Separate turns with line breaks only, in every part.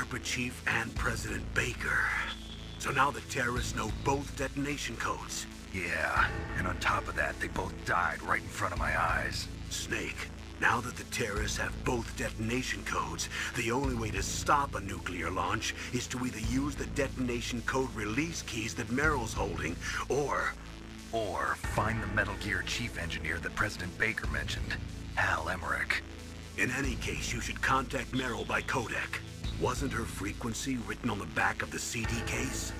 DARPA chief and President Baker. So now the terrorists know both detonation codes.
Yeah, and on top of that, they both died right in front of my eyes.
Snake, now that the terrorists have both detonation codes, the only way to stop a nuclear launch is to either use the detonation code release keys that Meryl's holding, or
find the Metal Gear chief engineer that President Baker mentioned, Hal Emmerich.
In any case, you should contact Meryl by codec. Wasn't her frequency written on the back of the CD case?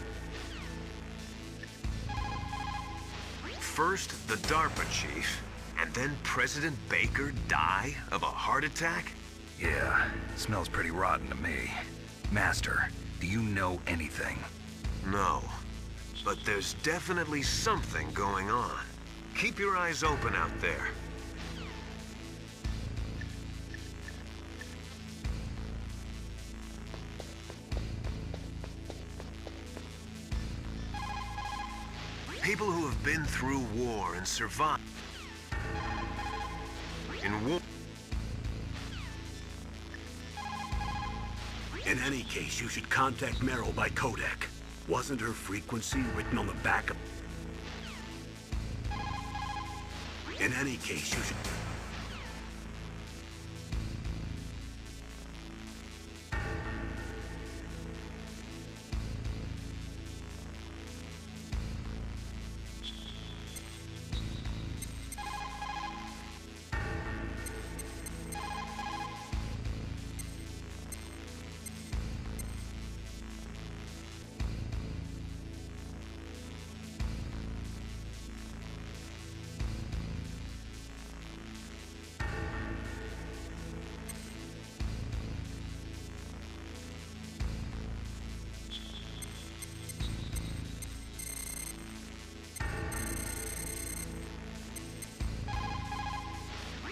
First, the DARPA chief, and then President Baker die of a heart attack?
Yeah, smells pretty rotten to me. Master, do you know anything?
No, but there's definitely something going on. Keep your eyes open out there. People who have been through war and survived. In war.
In any case, you should contact Meryl by codec. Wasn't her frequency written on the back of... In any case, you should...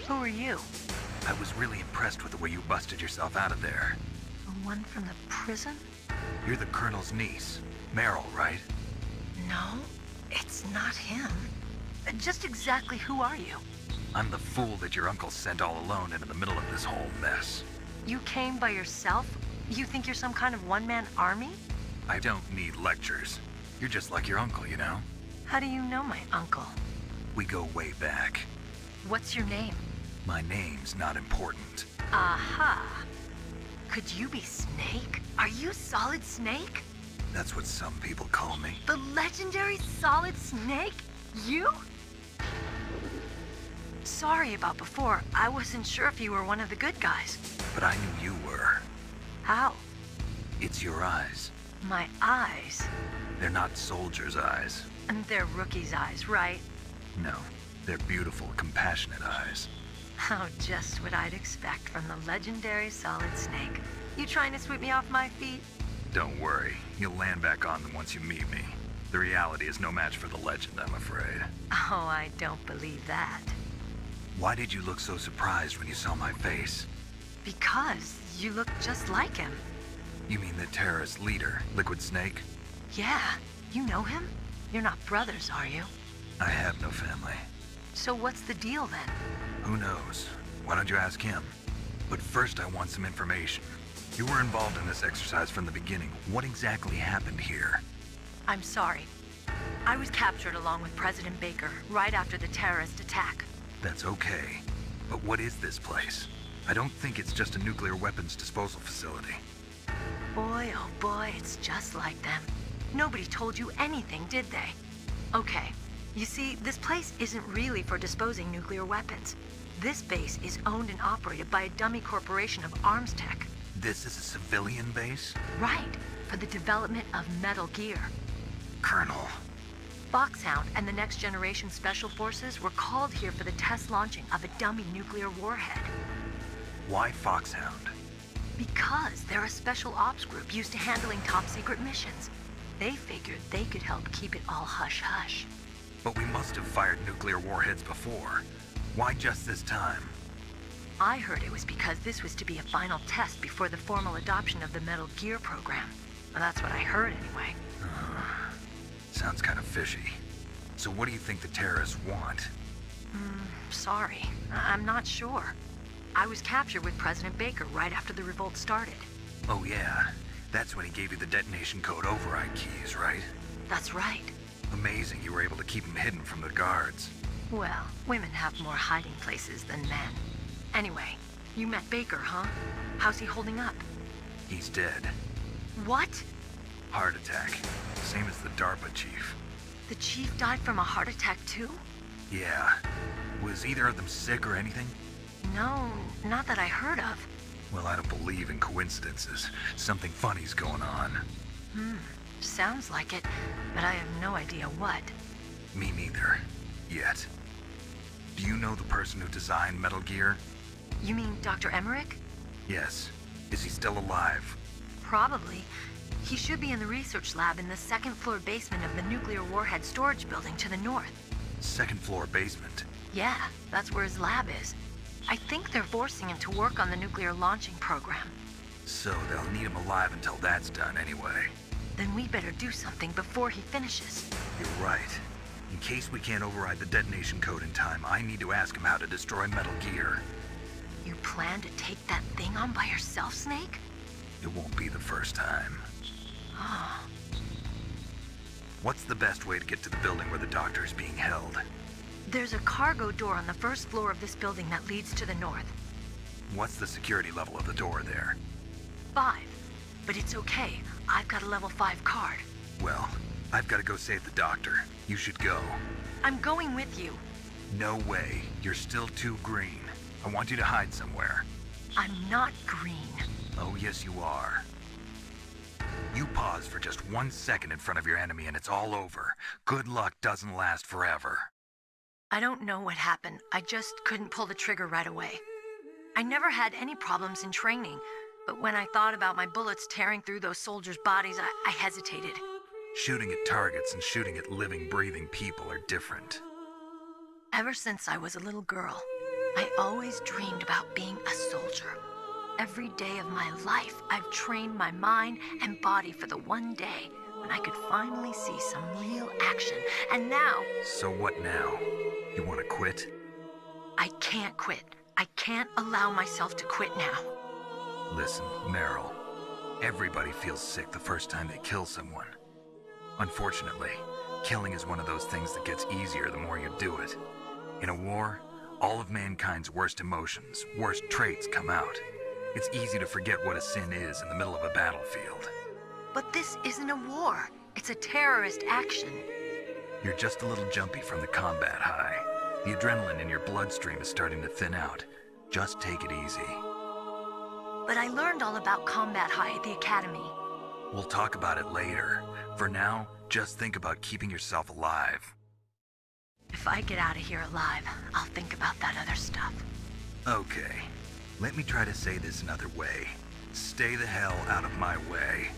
Who are you?
I was really impressed with the way you busted yourself out of there.
The one from the prison?
You're the Colonel's niece, Meryl, right?
No, it's not him. Just exactly who are you?
I'm the fool that your uncle sent all alone into the middle of this whole mess.
You came by yourself? You think you're some kind of one-man army?
I don't need lectures. You're just like your uncle, you know?
How do you know my uncle?
We go way back.
What's your name?
My name's not important.
Aha! Could you be Snake? Are you Solid Snake?
That's what some people call me.
The legendary Solid Snake? You? Sorry about before. I wasn't sure if you were one of the good guys.
But I knew you were.
How?
It's your eyes.
My eyes?
They're not soldiers' eyes.
And they're rookies' eyes, right?
No, they're beautiful, compassionate eyes.
Oh, just what I'd expect from the legendary Solid Snake. You trying to sweep me off my feet?
Don't worry, you'll land back on them once you meet me. The reality is no match for the legend, I'm afraid.
Oh, I don't believe that.
Why did you look so surprised when you saw my face?
Because you look just like him.
You mean the terrorist leader, Liquid Snake?
Yeah, you know him? You're not brothers, are you?
I have no family.
So what's the deal then?
Who knows? Why don't you ask him? But first I want some information. You were involved in this exercise from the beginning. What exactly happened here?
I'm sorry. I was captured along with President Baker right after the terrorist attack.
That's okay. But what is this place? I don't think it's just a nuclear weapons disposal facility.
Boy, oh boy, it's just like them. Nobody told you anything, did they? Okay, you see, this place isn't really for disposing nuclear weapons. This base is owned and operated by a dummy corporation of arms tech.
This is a civilian base?
Right, for the development of Metal Gear.
Colonel.
Foxhound and the Next Generation Special Forces were called here for the test launching of a dummy nuclear warhead.
Why Foxhound?
Because they're a special ops group used to handling top-secret missions. They figured they could help keep it all hush-hush.
But we must have fired nuclear warheads before. Why just this time?
I heard it was because this was to be a final test before the formal adoption of the Metal Gear program. Well, that's what I heard anyway.
Sounds kind of fishy. So what do you think the terrorists want?
Sorry. I'm not sure. I was captured with President Baker right after the revolt started.
Oh yeah, That's when he gave you the detonation code override keys, right?
That's right.
Amazing you were able to keep him hidden from the guards.
Well, women have more hiding places than men. Anyway, you met Baker, huh? How's he holding up?
He's dead.
What?
Heart attack. Same as the DARPA chief.
The chief died from a heart attack too?
Yeah. Was either of them sick or anything?
No, not that I heard of.
Well, I don't believe in coincidences. Something funny's going on.
Sounds like it, but I have no idea what.
Me neither. Yet. Do you know the person who designed Metal Gear?
You mean Dr. Emmerich?
Yes. Is he still alive?
Probably. He should be in the research lab in the second-floor basement of the nuclear warhead storage building to the north.
Second floor basement.
Yeah, that's where his lab is. I think they're forcing him to work on the nuclear launching program.
So they'll need him alive until that's done anyway.
Then we better do something before he finishes.
You're right. In case we can't override the detonation code in time, I need to ask him how to destroy Metal Gear.
You plan to take that thing on by yourself, Snake?
It won't be the first time.
Oh.
What's the best way to get to the building where the doctor is being held?
There's a cargo door on the first floor of this building that leads to the north.
What's the security level of the door there?
5. But it's okay. I've got a level 5 card.
Well, I've got to go save the doctor. You should go.
I'm going with you.
No way. You're still too green. I want you to hide somewhere.
I'm not green.
Oh, yes, you are. You pause for just 1 second in front of your enemy and it's all over. Good luck doesn't last forever.
I don't know what happened. I just couldn't pull the trigger right away. I never had any problems in training, but when I thought about my bullets tearing through those soldiers' bodies, I hesitated.
Shooting at targets and shooting at living, breathing people are different.
Ever since I was a little girl, I always dreamed about being a soldier. Every day of my life, I've trained my mind and body for the one day when I could finally see some real action. And now...
So what now? You want to quit?
I can't quit. I can't allow myself to quit now.
Listen, Meryl. Everybody feels sick the first time they kill someone. Unfortunately, killing is one of those things that gets easier the more you do it. In a war, all of mankind's worst emotions, worst traits come out. It's easy to forget what a sin is in the middle of a battlefield.
But this isn't a war. It's a terrorist action.
You're just a little jumpy from the combat high. The adrenaline in your bloodstream is starting to thin out. Just take it easy.
But I learned all about combat high at the academy.
We'll talk about it later. For now, just think about keeping yourself alive.
If I get out of here alive, I'll think about that other stuff.
Okay. Let me try to say this another way. Stay the hell out of my way.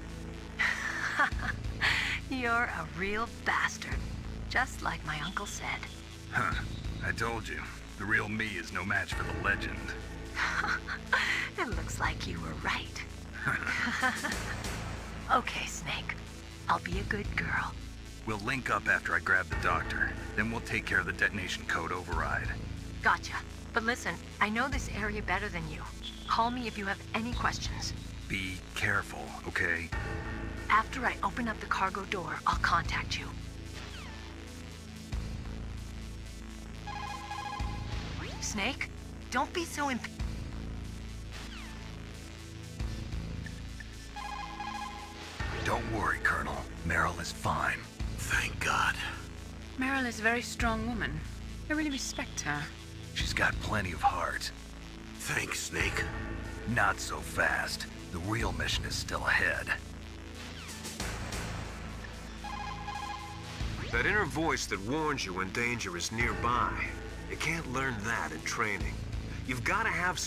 You're a real bastard. Just like my uncle said.
Huh. I told you. The real me is no match for the legend.
It looks like you were right. Okay, Snake. I'll be a good girl.
We'll link up after I grab the doctor. Then we'll take care of the detonation code override.
Gotcha. But listen, I know this area better than you. Call me if you have any questions.
Be careful, okay?
After I open up the cargo door, I'll contact you. Snake, don't be so
Don't worry, Colonel. Meryl is fine.
Thank God.
Meryl is a very strong woman. I really respect her.
She's got plenty of heart.
Thanks, Snake.
Not so fast. The real mission is still ahead.
That inner voice that warns you when danger is nearby. You can't learn that in training. You've got to have...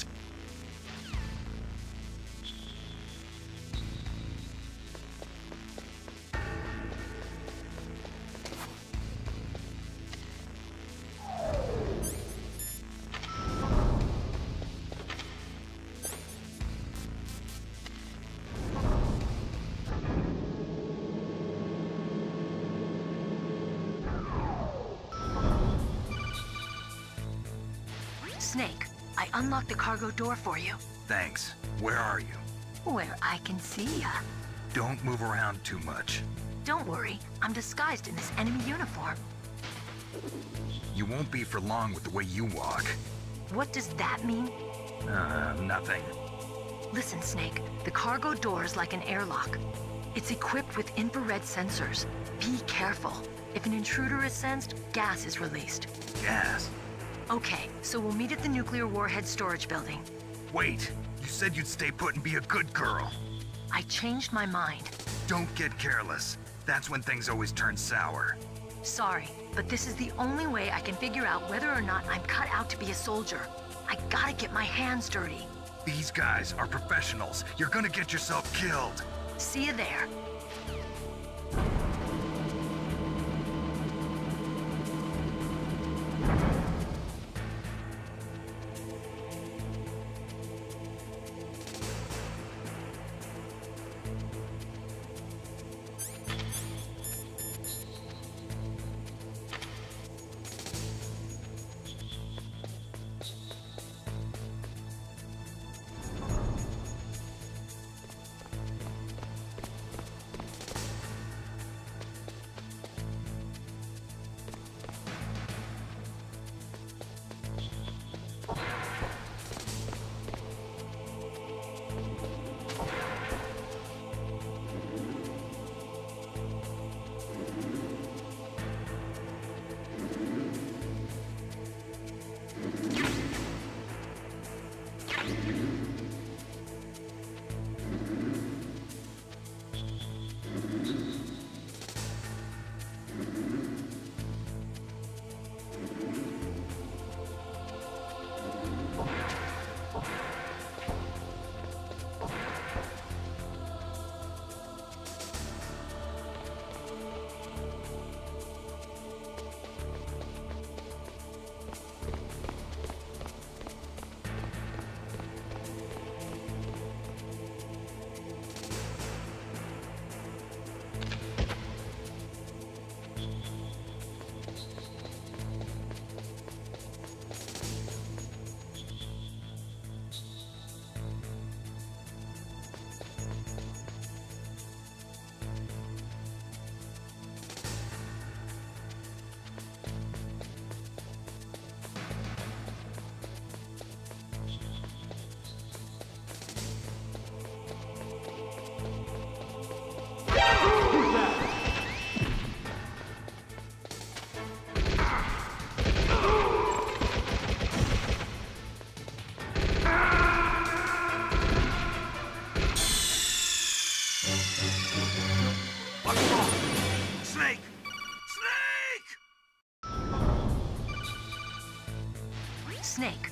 Snake, I unlocked the cargo door for you.
Thanks. Where are you?
Where I can see ya.
Don't move around too much.
Don't worry, I'm disguised in this enemy uniform.
You won't be for long with the way you walk.
What does that mean?
Nothing.
Listen, Snake, the cargo door is like an airlock. It's equipped with infrared sensors. Be careful. If an intruder is sensed, gas is released.
Gas?
Okay, so we'll meet at the nuclear warhead storage building.
Wait, you said you'd stay put and be a good girl.
I changed my mind.
Don't get careless. That's when things always turn sour.
Sorry, but this is the only way I can figure out whether or not I'm cut out to be a soldier. I gotta get my hands dirty.
These guys are professionals. You're gonna get yourself killed.
See you there. Snake,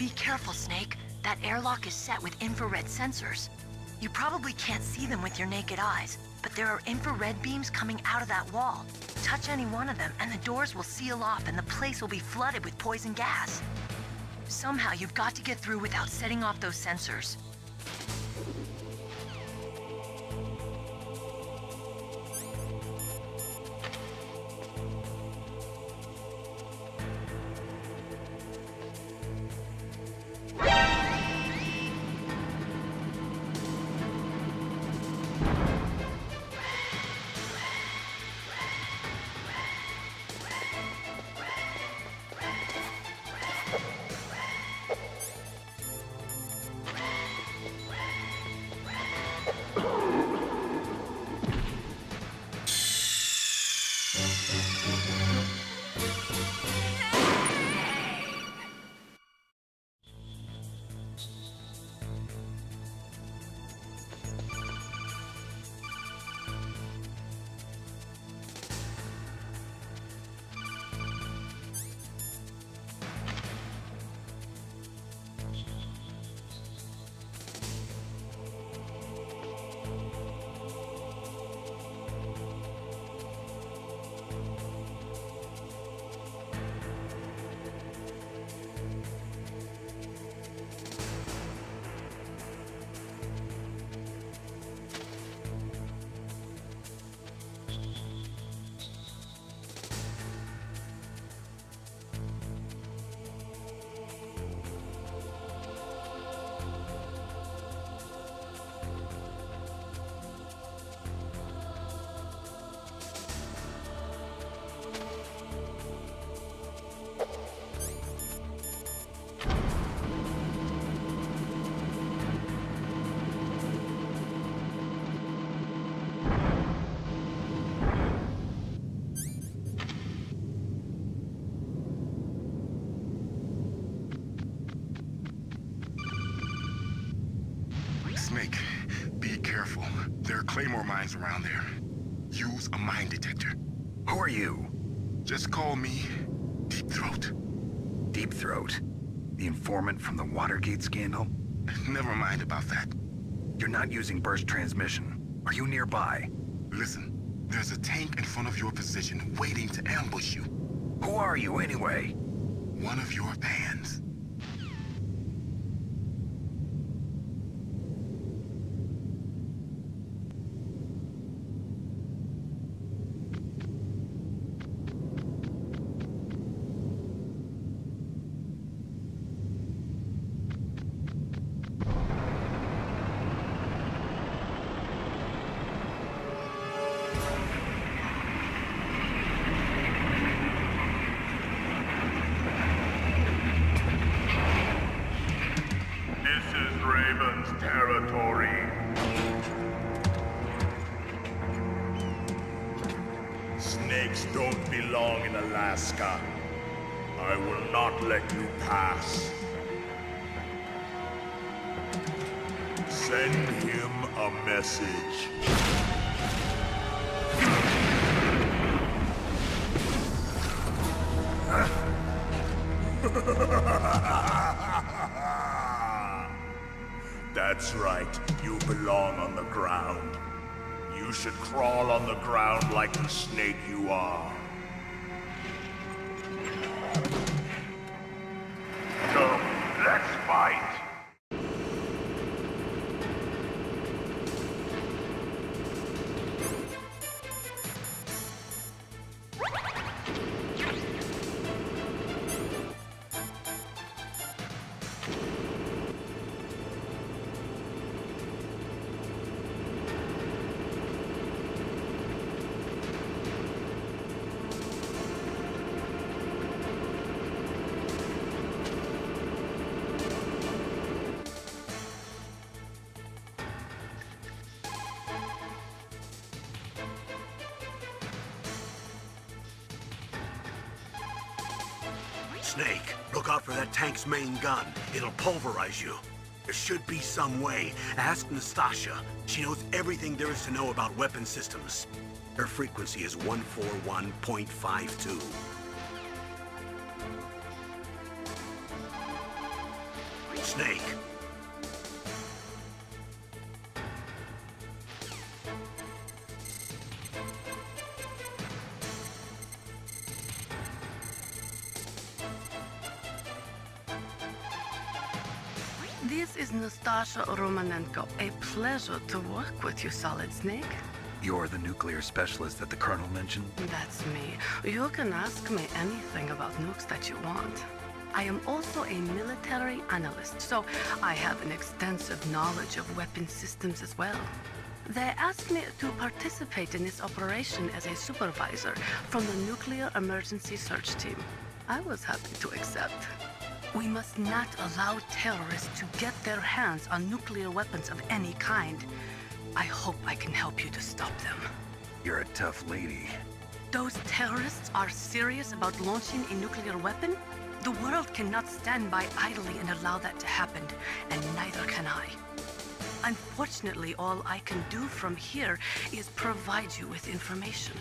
be careful, Snake. That airlock is set with infrared sensors. You probably can't see them with your naked eyes, but there are infrared beams coming out of that wall. Touch any one of them and the doors will seal off and the place will be flooded with poison gas. Somehow you've got to get through without setting off those sensors.
claymore mines around there. Use a mine detector.
Who are you?
Just call me Deep Throat.
Deep Throat? The informant from the Watergate scandal?
Never mind about that.
You're not using burst transmission. Are you nearby?
Listen, there's a tank in front of your position waiting to ambush you.
Who are you anyway?
One of your fans.
Snakes don't belong in Alaska. I will not let you pass. Send him a message. That's right, you belong on the ground. You should crawl on the ground like the snake you are. Come, let's fight!
Snake, look out for that tank's main gun. It'll pulverize you. There should be some way. Ask Nastasha. She knows everything there is to know about weapon systems. Her frequency is 141.52. Snake.
This is Nastasha Romanenko. A pleasure to work with you, Solid Snake.
You're the nuclear specialist that the Colonel mentioned?
That's me. You can ask me anything about nukes that you want. I am also a military analyst, so I have an extensive knowledge of weapon systems as well. They asked me to participate in this operation as a supervisor from the Nuclear Emergency Search Team. I was happy to accept. We must not allow terrorists to get their hands on nuclear weapons of any kind. I hope I can help you to stop them.
You're a tough lady.
Those terrorists are serious about launching a nuclear weapon? The world cannot stand by idly and allow that to happen, and neither can I. Unfortunately, all I can do from here is provide you with information.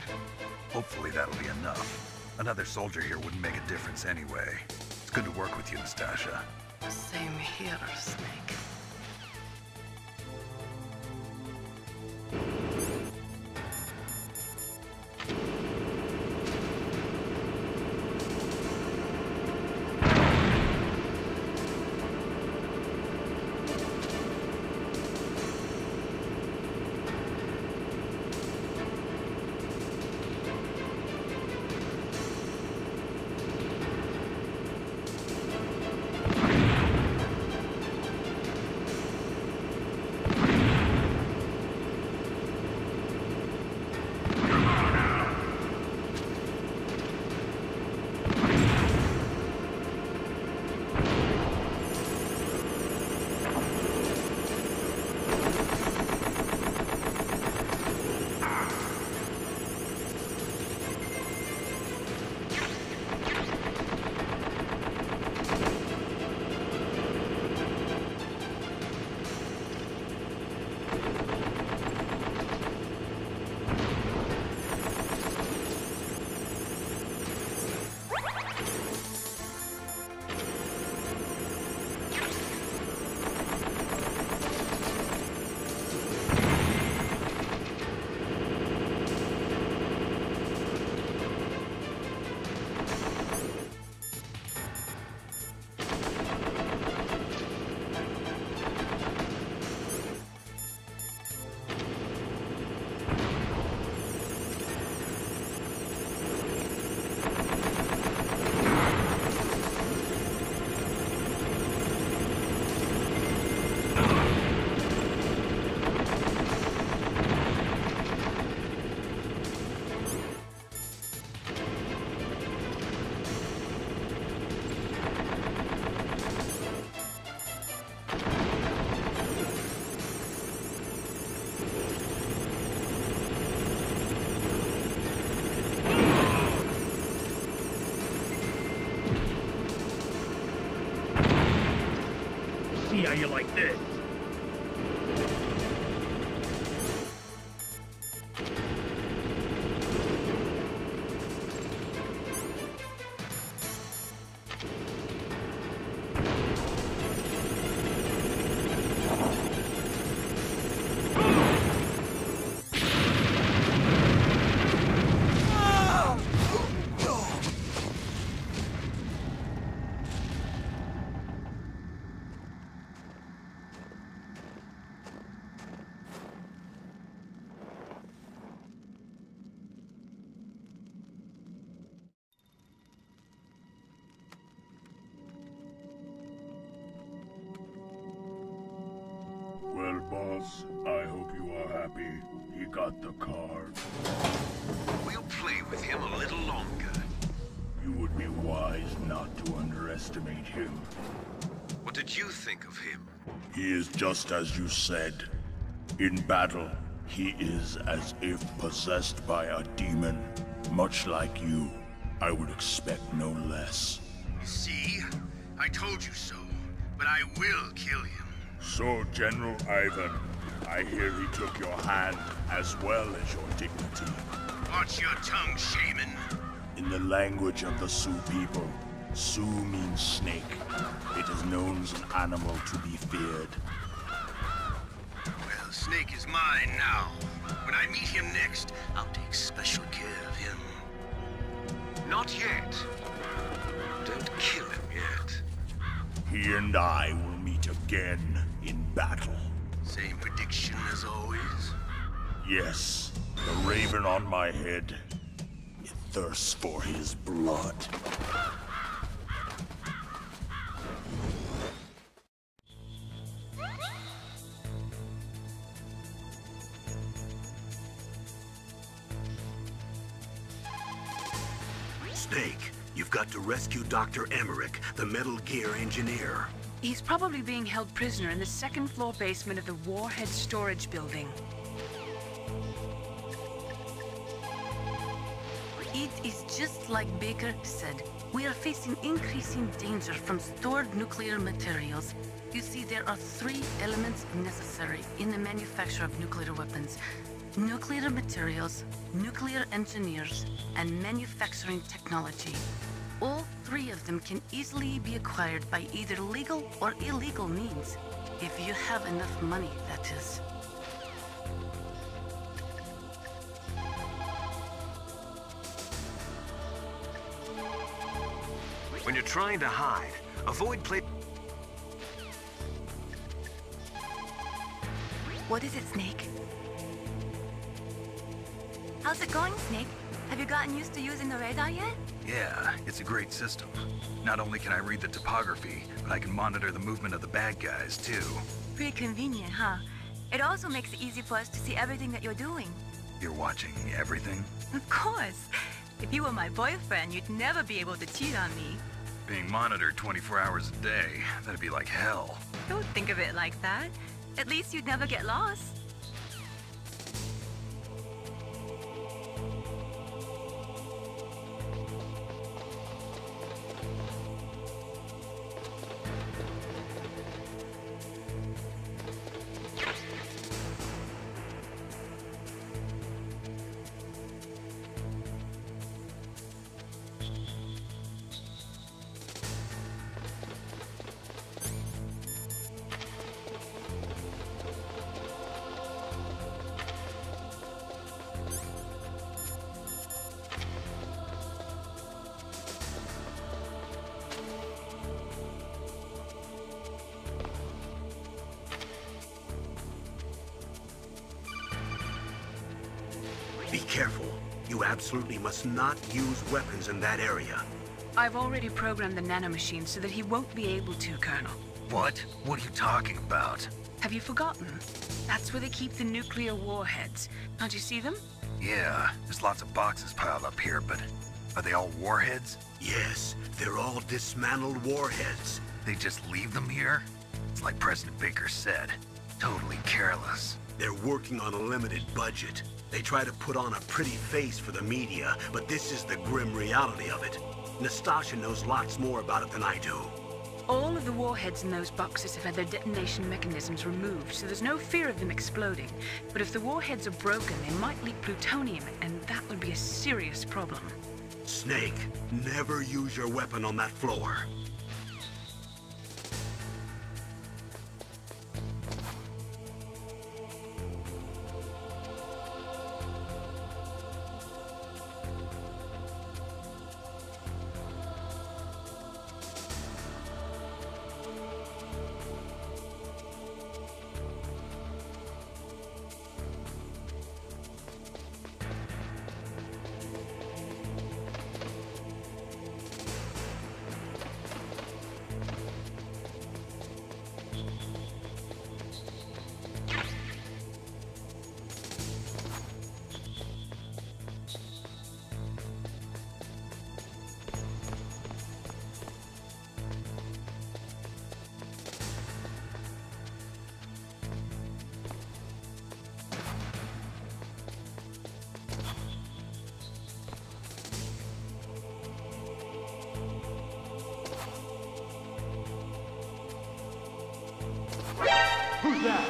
Hopefully that'll be enough. Another soldier here wouldn't make a difference anyway. It's good to work with you, Nastasha.
Same here, Snake.
see how you like this.
Well, boss, I hope you are happy. He got the card.
We'll play with him a little longer.
You would be wise not to underestimate him.
What did you think of him?
He is just as you said. In battle, he is as if possessed by a demon. Much like you, I would expect no less.
See? I told you so. But I will kill him.
So, General Ivan, I hear he took your hand as well as your dignity.
Watch your tongue, shaman.
In the language of the Sioux people, Sioux means snake. It is known as an animal to be feared.
Well, Snake is mine now. When I meet him next, I'll take special care of him.
Not yet. Don't kill him yet.
He and I will meet again in battle.
Same prediction as always?
Yes, the raven on my head. It thirsts for his blood.
Snake, you've got to rescue Dr. Emmerich, the Metal Gear engineer.
He's probably being held prisoner in the second-floor basement of the Warhead Storage Building.
It is just like Baker said. We are facing increasing danger from stored nuclear materials. You see, there are 3 elements necessary in the manufacture of nuclear weapons. Nuclear materials, nuclear engineers, and manufacturing technology. All 3 of them can easily be acquired by either legal or illegal means. If you have enough money, that is.
When you're trying to hide, avoid play...
What is it, Snake? How's it going, Snake? Have you gotten used to using the radar yet?
Yeah, it's a great system. Not only can I read the topography, but I can monitor the movement of the bad guys, too.
Pretty convenient, huh? It also makes it easy for us to see everything that you're doing.
You're watching everything?
Of course. If you were my boyfriend, you'd never be able to cheat on me.
Being monitored 24 hours a day, that'd be like hell.
Don't think of it like that. At least you'd never get lost.
Be careful. You absolutely must not use weapons in that area.
I've already programmed the nanomachine so that he won't be able to, Colonel.
What? What are you talking about?
Have you forgotten? That's where they keep the nuclear warheads. Can't you see them?
Yeah, there's lots of boxes piled up here, but are they all warheads?
Yes, they're all dismantled warheads.
They just leave them here? It's like President Baker said. Totally careless.
They're working on a limited budget. They try to put on a pretty face for the media, but this is the grim reality of it. Nastasha knows lots more about it than I do.
All of the warheads in those boxes have had their detonation mechanisms removed, so there's no fear of them exploding. But if the warheads are broken, they might leak plutonium, and that would be a serious problem.
Snake, never use your weapon on that floor.
Who's that?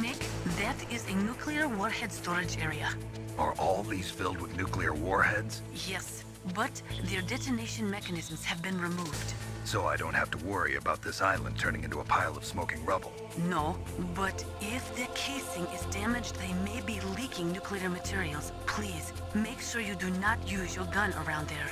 Nick, that is a nuclear warhead storage area.
Are all these filled with nuclear warheads?
Yes, but their detonation mechanisms have been removed.
So I don't have to worry about this island turning into a pile of smoking rubble.
No, but if the casing is damaged, they may be leaking nuclear materials. Please, make sure you do not use your gun around there.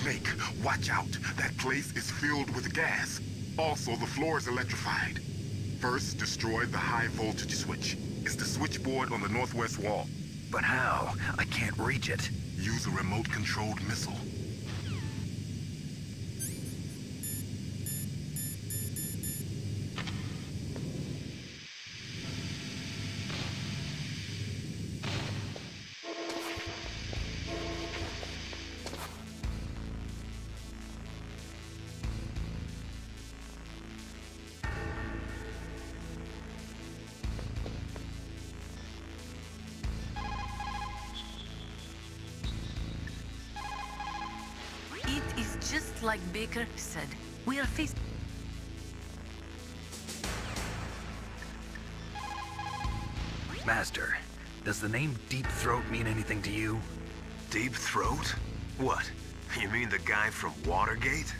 Snake, watch out. That place is filled with gas. Also, the floor is electrified. First, destroy the high voltage switch. It's the switchboard on the northwest wall.
But how? I can't reach it.
Use a remote-controlled missile.
Just like Baker said, we are faced...
Master, does the name Deep Throat mean anything to you?
Deep Throat? What? You mean the guy from Watergate?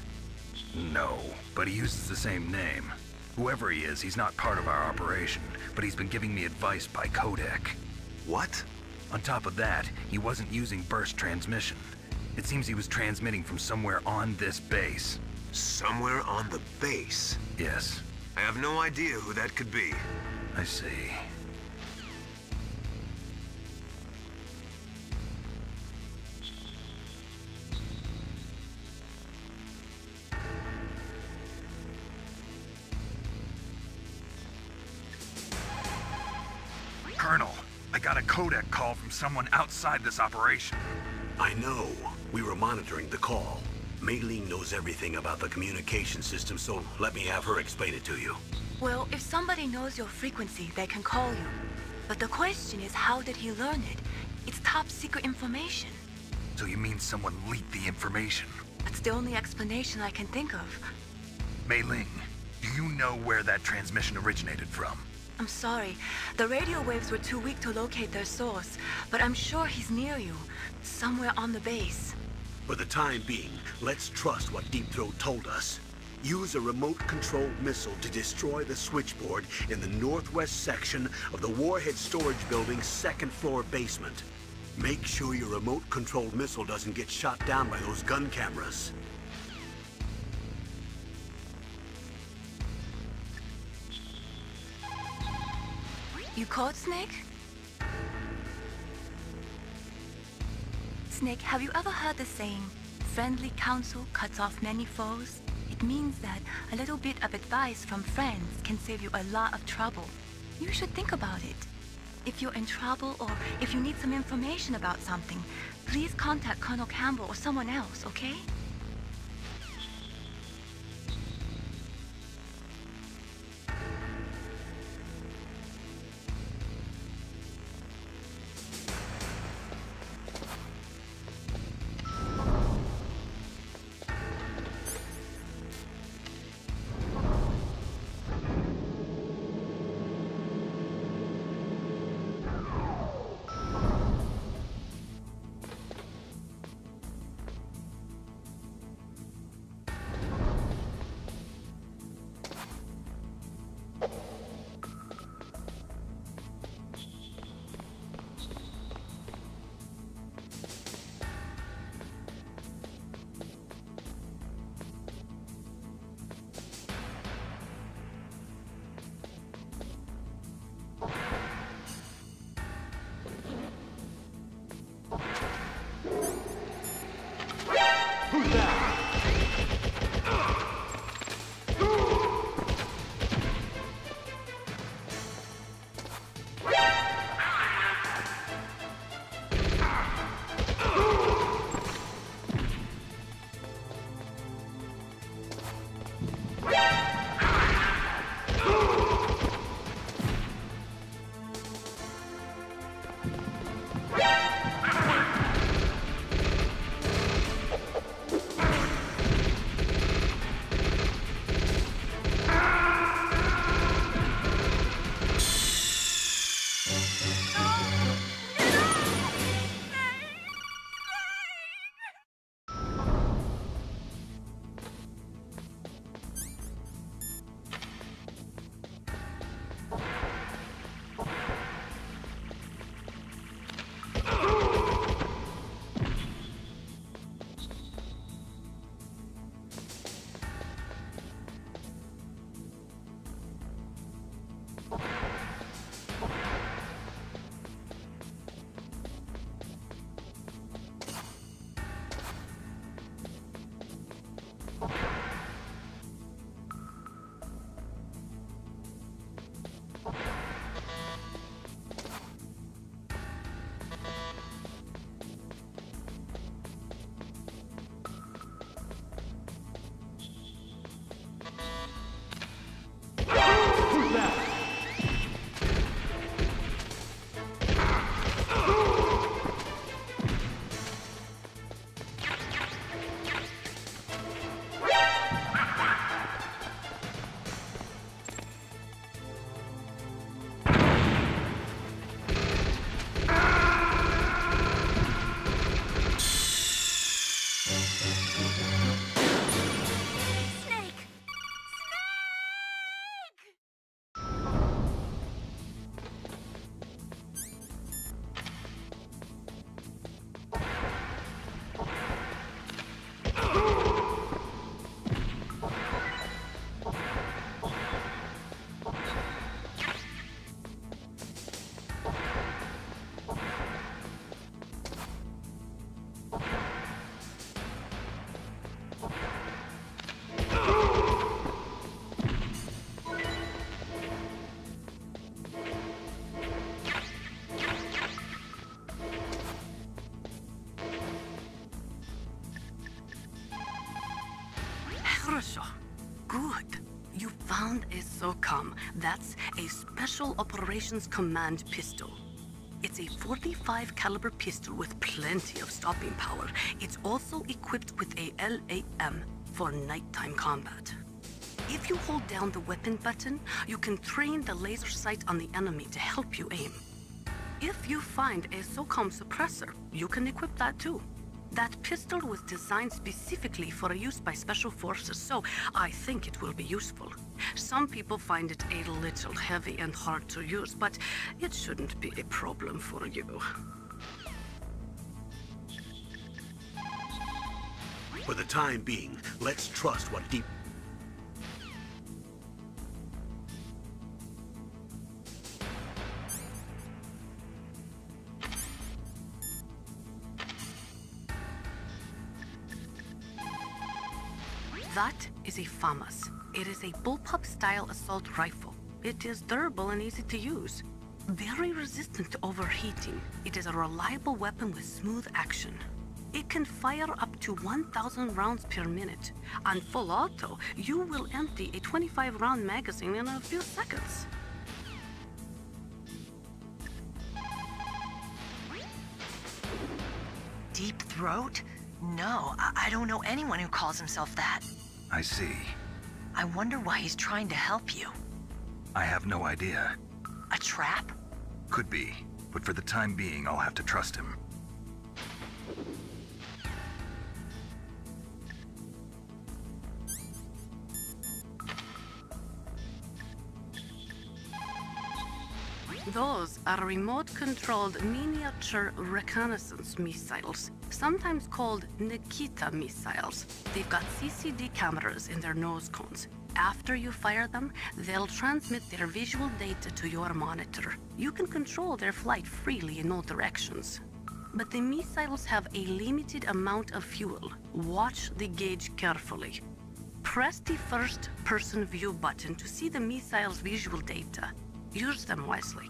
No, but he uses the same name. Whoever he is, he's not part of our operation, but he's been giving me advice by codec.
What?
On top of that, he wasn't using burst transmission. It seems he was transmitting from somewhere on this base.
Somewhere on the base?
Yes.
I have no idea who that could be.
I see. Colonel, I got a codec call from someone outside this operation.
I know. We were monitoring the call. Mei Ling knows everything about the communication system, so let me have her explain it to you.
Well, if somebody knows your frequency, they can call you. But the question is, how did he learn it? It's top secret information.
So you mean someone leaked the information?
That's the only explanation I can think of.
Mei Ling, do you know where that transmission originated from?
I'm sorry. The radio waves were too weak to locate their source, but I'm sure he's near you, somewhere on the base.
For the time being, let's trust what Deep Throat told us. Use a remote-controlled missile to destroy the switchboard in the northwest section of the Warhead Storage Building's second-floor basement. Make sure your remote-controlled missile doesn't get shot down by those gun cameras.
You caught Snake? Snake, have you ever heard the saying, friendly counsel cuts off many foes? It means that a little bit of advice from friends can save you a lot of trouble. You should think about it. If you're in trouble or if you need some information about something, please contact Colonel Campbell or someone else, okay?
хорошо. Good. You found a SOCOM. That's a Special Operations Command pistol. It's a 45 caliber pistol with plenty of stopping power. It's also equipped with a LAM for nighttime combat. If you hold down the weapon button, you can train the laser sight on the enemy to help you aim. If you find a SOCOM suppressor, you can equip that too. That pistol was designed specifically for use by special forces, so I think it will be useful. Some people find it a little heavy and hard to use, but it shouldn't be a problem for you.
For the time being, let's trust what deep...
That is a FAMAS. It is a bullpup-style assault rifle. It is durable and easy to use. Very resistant to overheating. It is a reliable weapon with smooth action. It can fire up to 1,000 rounds per minute. On full auto, you will empty a 25-round magazine in a few seconds.
Deep throat? No, I don't know anyone who calls himself that.
I see.
I wonder why he's trying to help you.
I have no idea.
A trap?
Could be, but for the time being, I'll have to trust him.
Those are remote-controlled miniature reconnaissance missiles, sometimes called Nikita missiles. They've got CCD cameras in their nose cones. After you fire them, they'll transmit their visual data to your monitor. You can control their flight freely in all directions. But the missiles have a limited amount of fuel. Watch the gauge carefully. Press the first-person view button to see the missile's visual data. Use them wisely.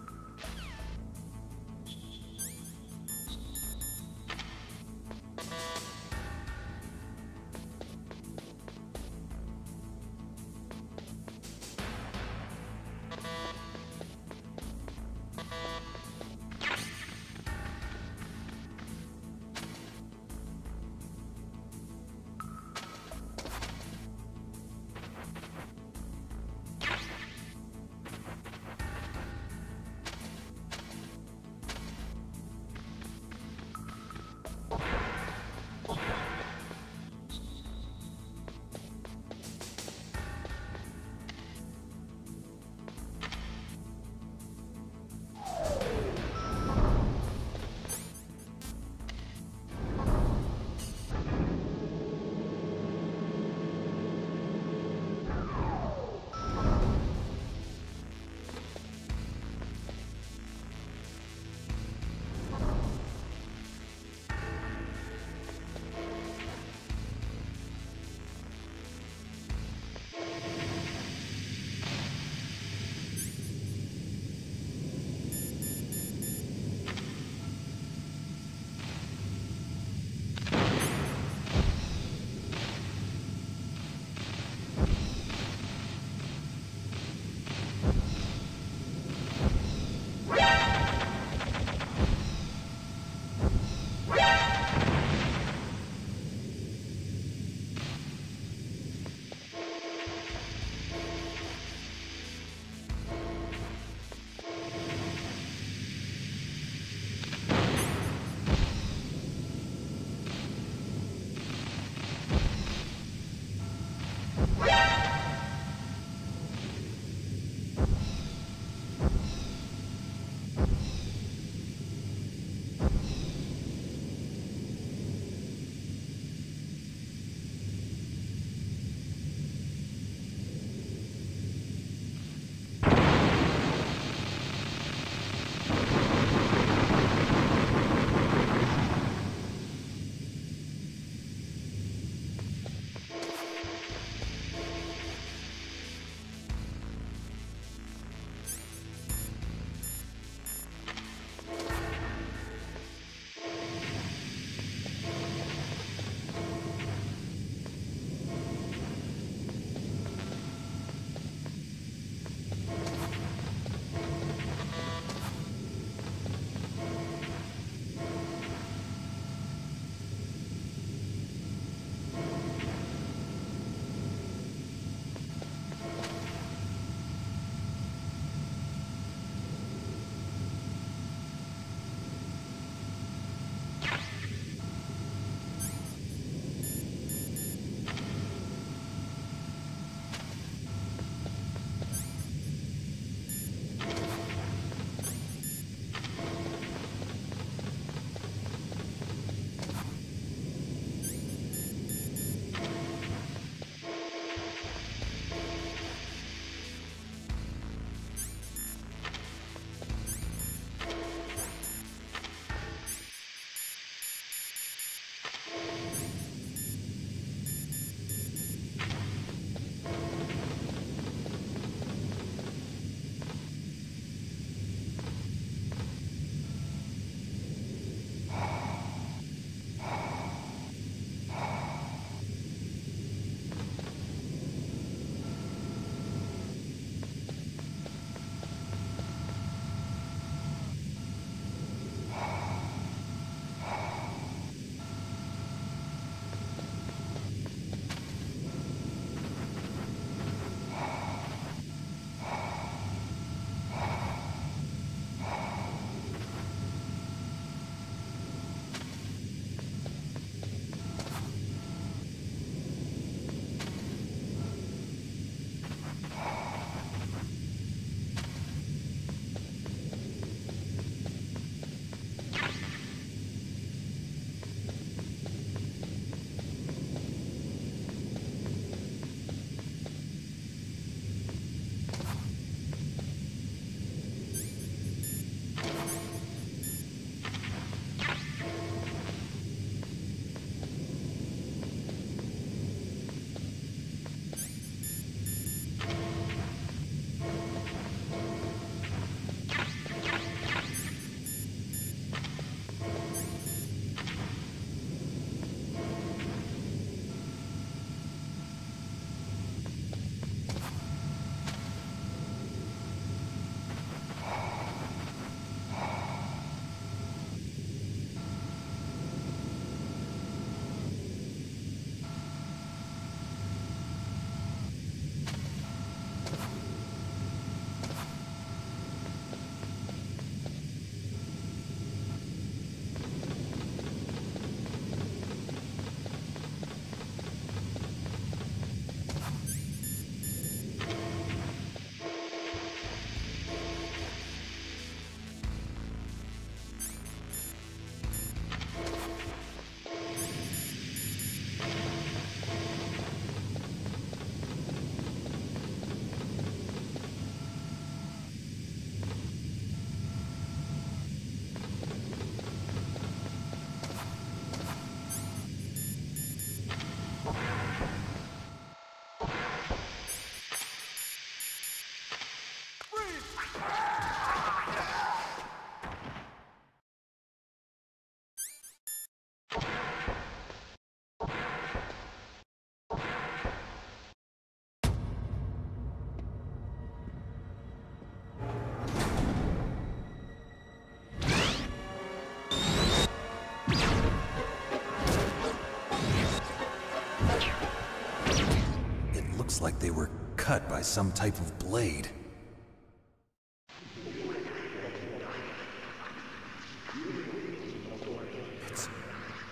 It's like they were cut by some type of blade.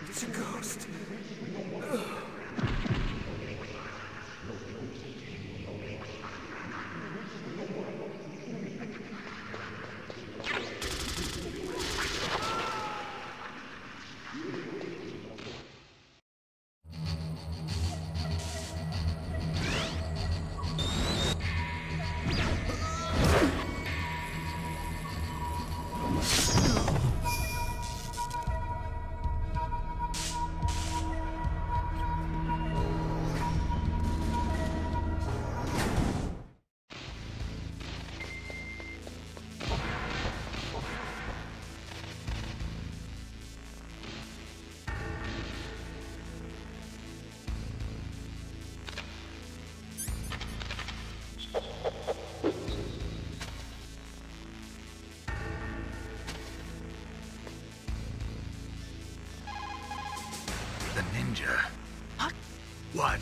It's a ghost.
What?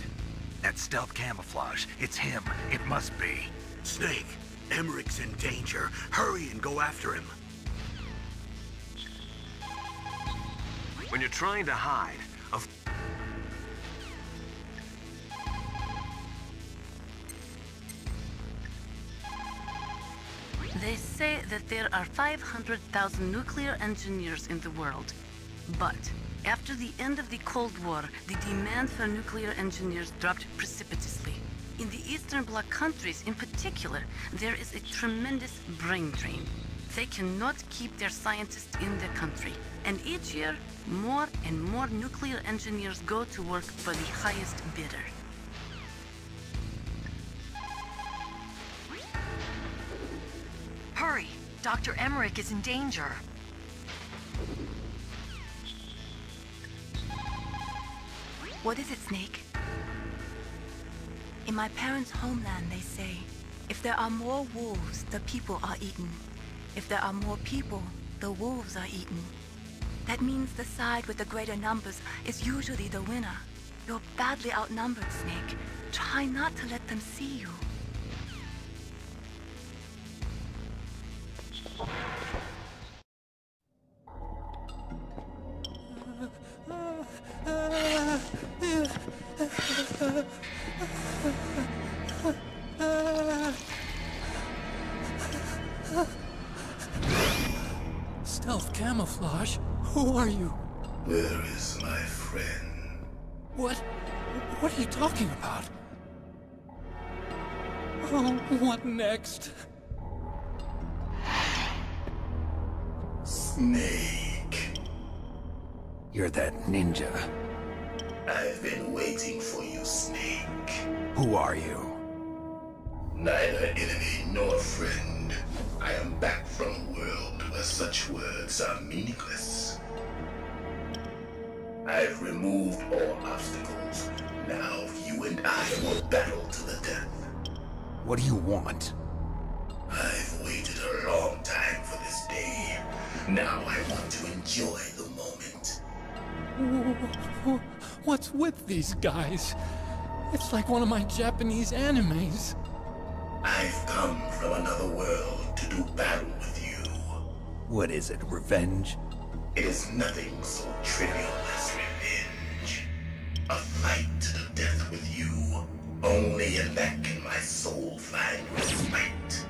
That stealth camouflage. It's him. It must be.
Snake, Emmerich's in danger. Hurry and go after him.
When you're trying to hide,
They say that there are 500,000 nuclear engineers in the world. But after the end of the Cold War, the demand for nuclear engineers dropped precipitously. In the Eastern Bloc countries in particular, there is a tremendous brain drain. They cannot keep their scientists in the country. And each year, more and more nuclear engineers go to work for the highest bidder.
Hurry! Dr. Emmerich is in danger.
What is it, Snake? In my parents' homeland, they say, if there are more wolves, the people are eaten. If there are more people, the wolves are eaten. That means the side with the greater numbers is usually the winner. You're badly outnumbered, Snake. Try not to let them see you.
Stealth camouflage? Who are you?
Where is my friend?
What are you talking about? Oh, what next?
Snake.
You're that ninja.
I've been waiting for you, Snake.
Who are you?
Neither enemy nor friend. I am back from a world where such words are meaningless. I've removed all obstacles. Now you and I will battle to the death.
What do you want?
I've waited a long time for this day. Now I want to enjoy the moment.
What's with these guys? It's like one of my Japanese animes.
I've come from another world to do battle with you.
What is it, revenge?
It is nothing so trivial as revenge. A fight to the death with you. Only in that can my soul find respite.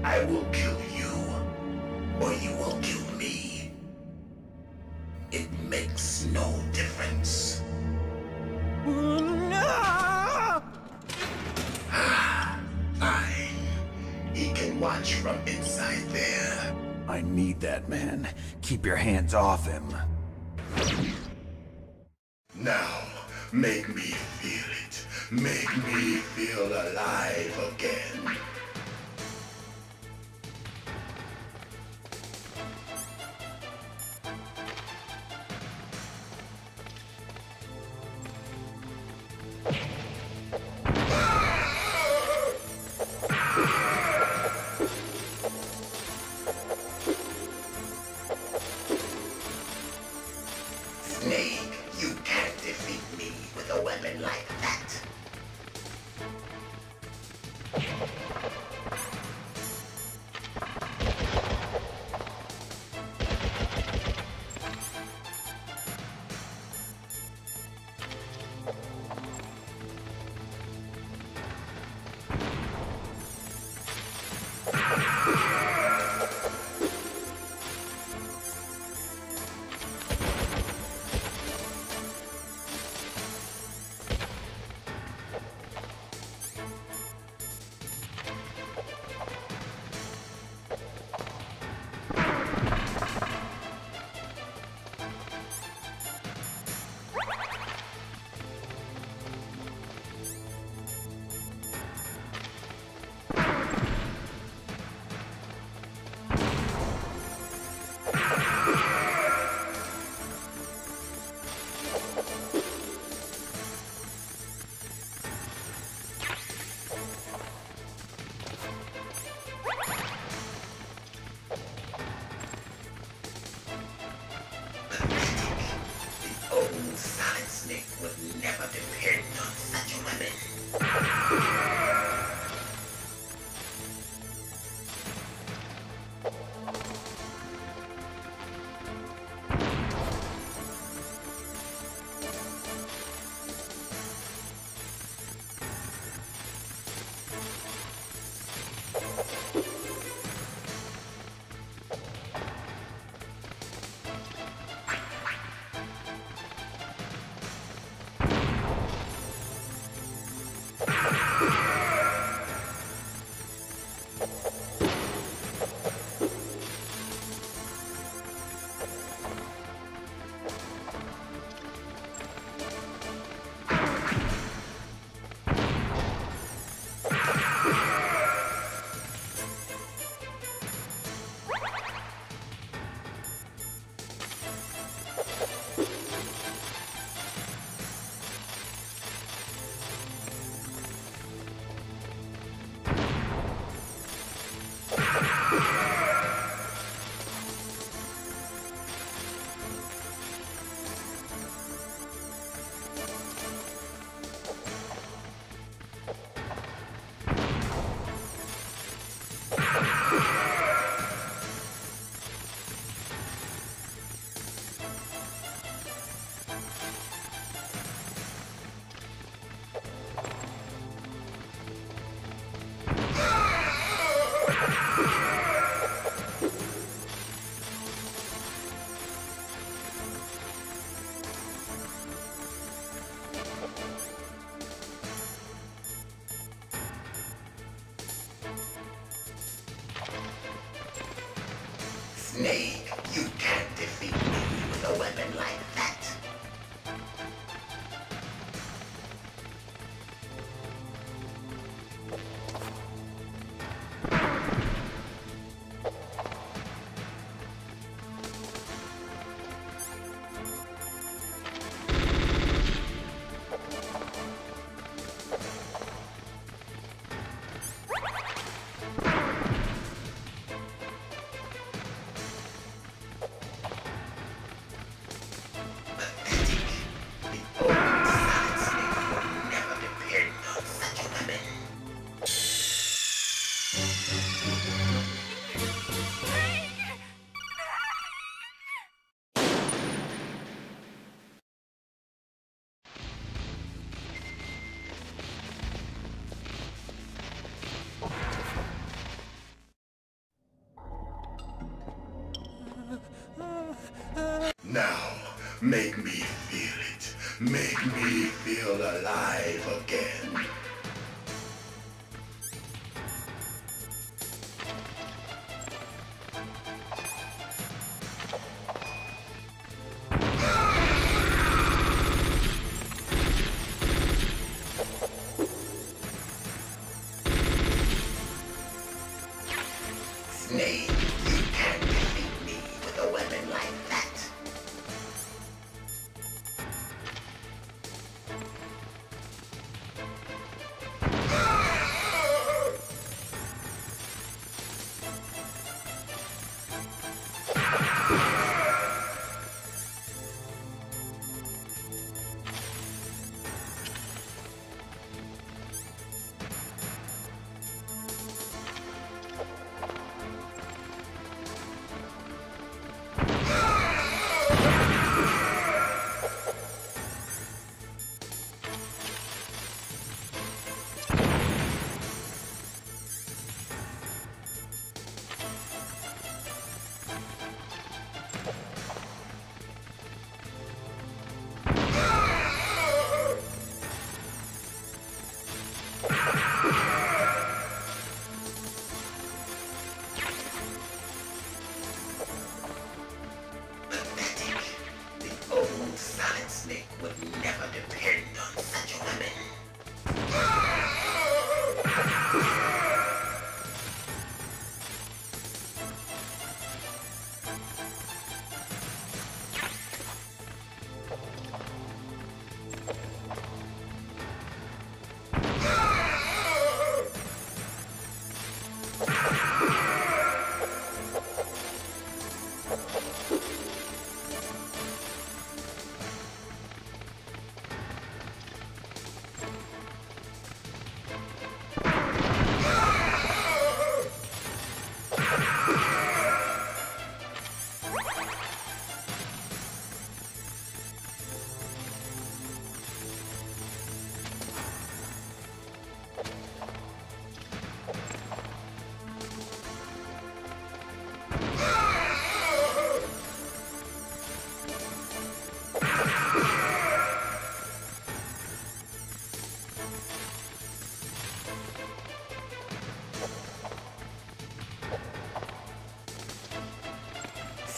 I will kill you, or you will kill me. It makes no difference. Fine. He can watch from inside there.
I need that man. Keep your hands off him.
Now, make me feel it. Make me feel alive again. Snake, you can't defeat me with a weapon like that. would never depend on such a weapon. Snake, you can't defeat me with a weapon like that. Now, make me feel it. Make me feel alive again. Snake, you can't defeat me with a weapon like that.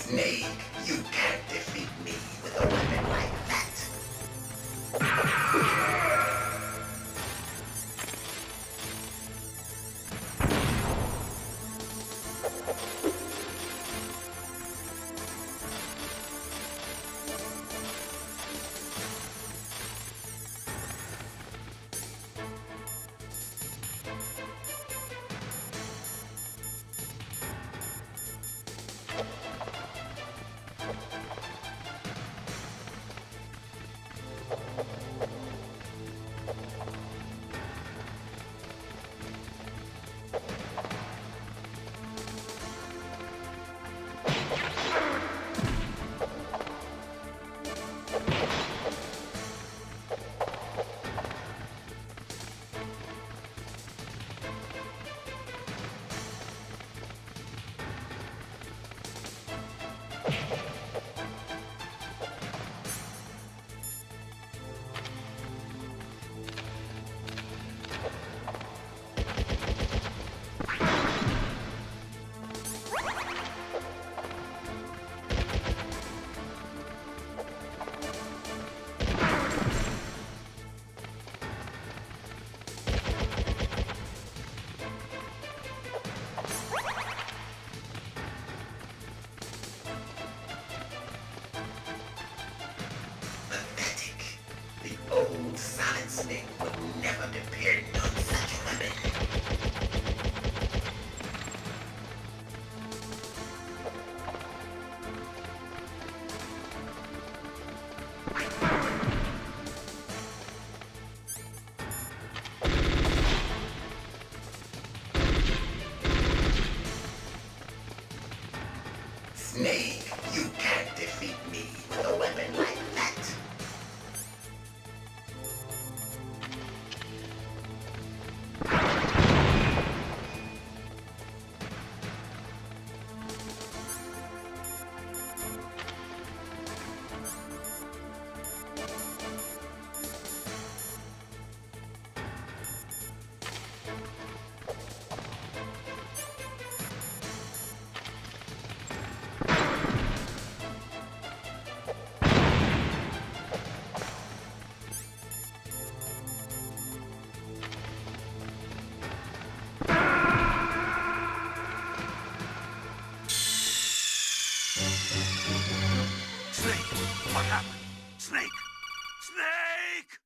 Snake, you can't defeat me with a weapon like that. Snake would never depend on such a weapon. Snake, you can't defeat me with a weapon like that.
What happened? Snake! Snake!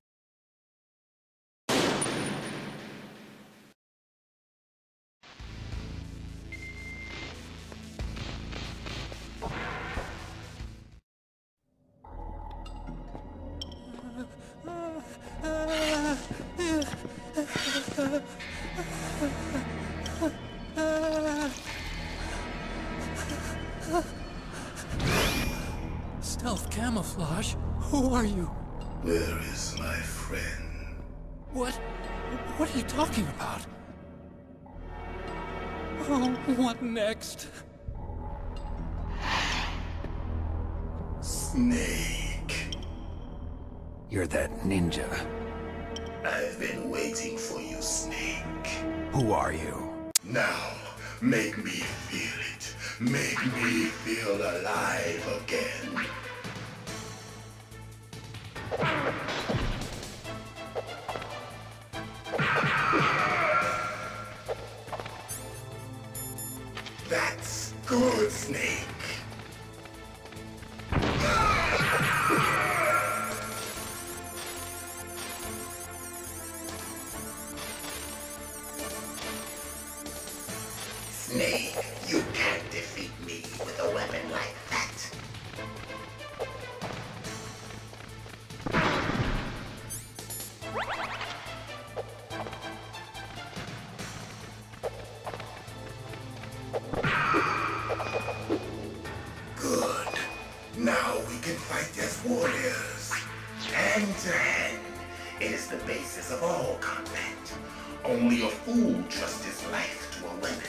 Stealth camouflage? Who are you?
Where is my friend?
What are you talking about? Oh, what next?
Snake.
You're that ninja.
I've been waiting for you, Snake.
Who are you?
Now, make me feel it. Make me feel alive again. That's good, Snake. Snake, you can't defeat me with a weapon like that. Good. Now we can fight as warriors. Hand to hand. It is the basis of all combat. Only a fool trusts his life to a weapon.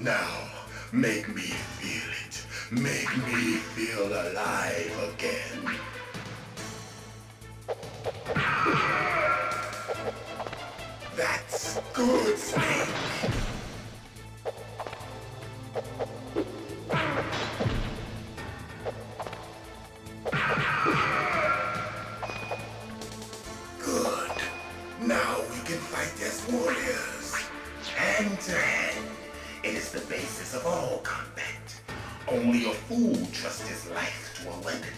Now, make me feel it. Make me feel alive again. That's good, Snake. Good. Now we can fight as warriors. Hand to hand. It is the basis of all combat. Only a fool trusts his life to a weapon.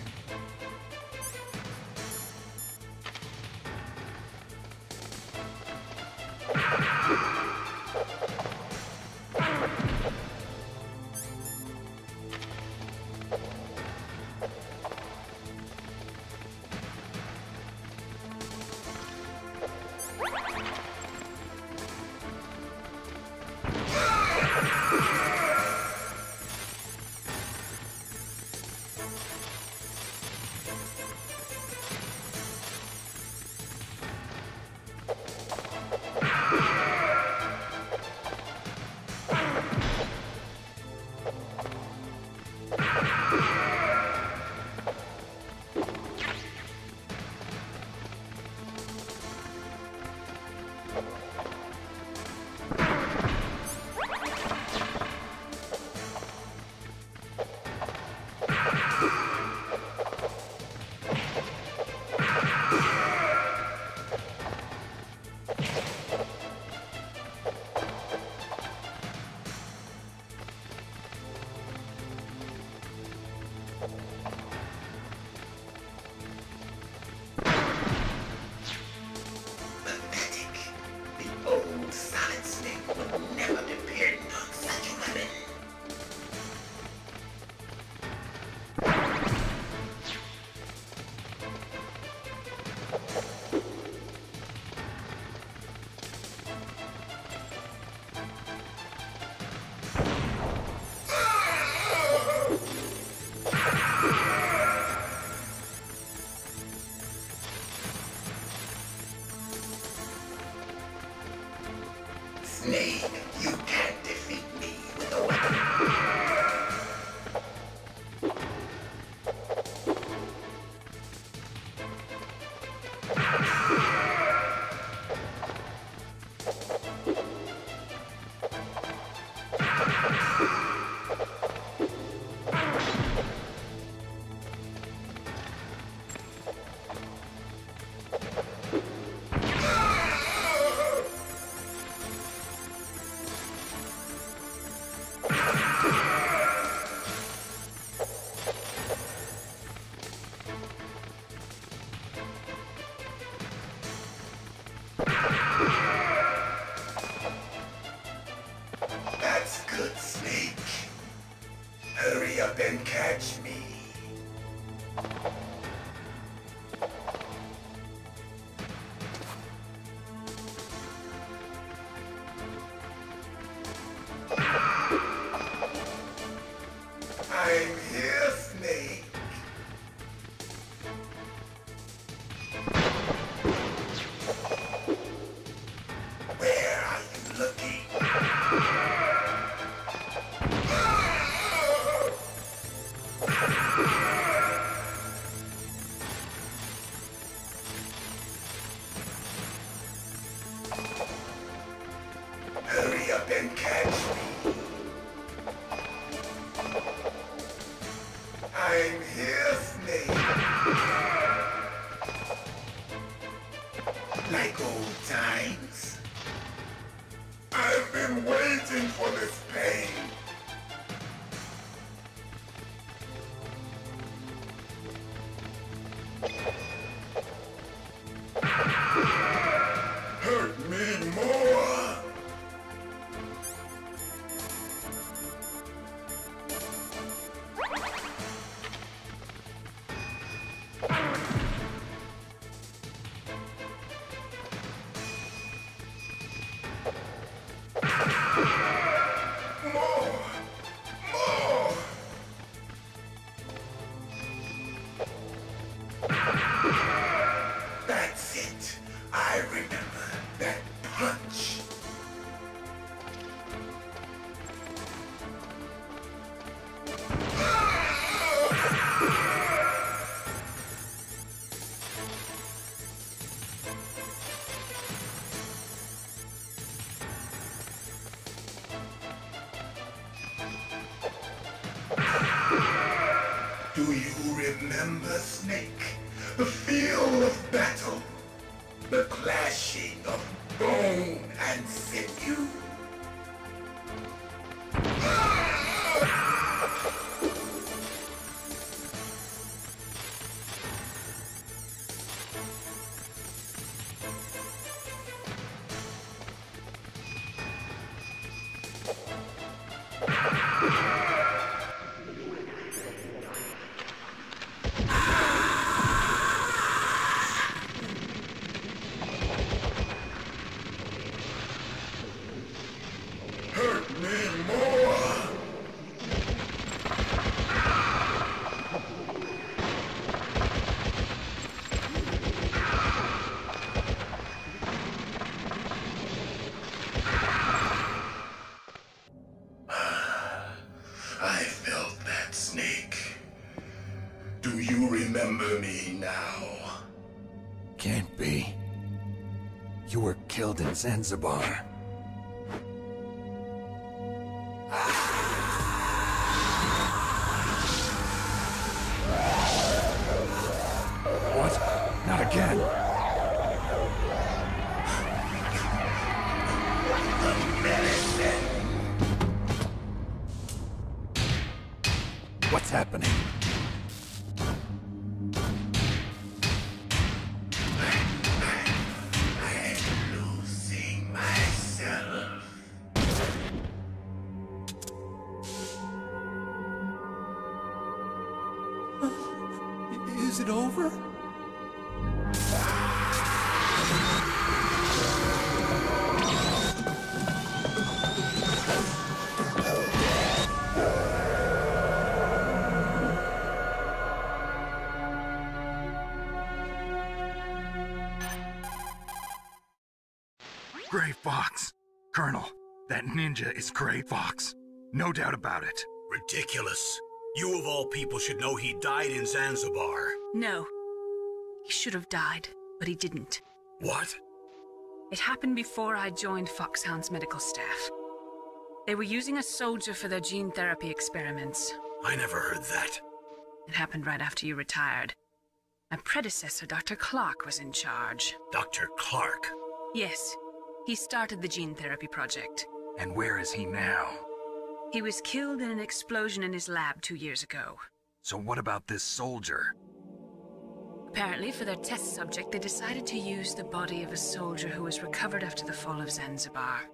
Snake, you can't defeat me with a weapon. That's good, Snake. Hurry up and catch me. I'm here, Snake. Where are you looking? Hurry up and catch me. I'm here, Snake. Like old times. I've been waiting for this pain. Hurt me more. More! That's it. I remember that punch. snake, the feel of battle, the clashing of bone and sinew. I felt that snake. Do you remember me now?
Can't be. You were killed in Zanzibar. What? Not again. What's happening?
I'm losing myself.
Is it over?
Gray Fox. Colonel, that ninja is Gray Fox. No doubt about it.
Ridiculous. You of all people should know he died in Zanzibar.
No. He should have died, but he didn't.
What?
It happened before I joined Foxhound's medical staff. They were using a soldier for their gene therapy experiments.
I never heard that.
It happened right after you retired. My predecessor, Dr. Clark, was in charge.
Dr. Clark?
Yes. He started the gene therapy project.
And where is he now?
He was killed in an explosion in his lab 2 years ago.
So what about this soldier?
Apparently, for their test subject, they decided to use the body of a soldier who was recovered after the fall of Zanzibar.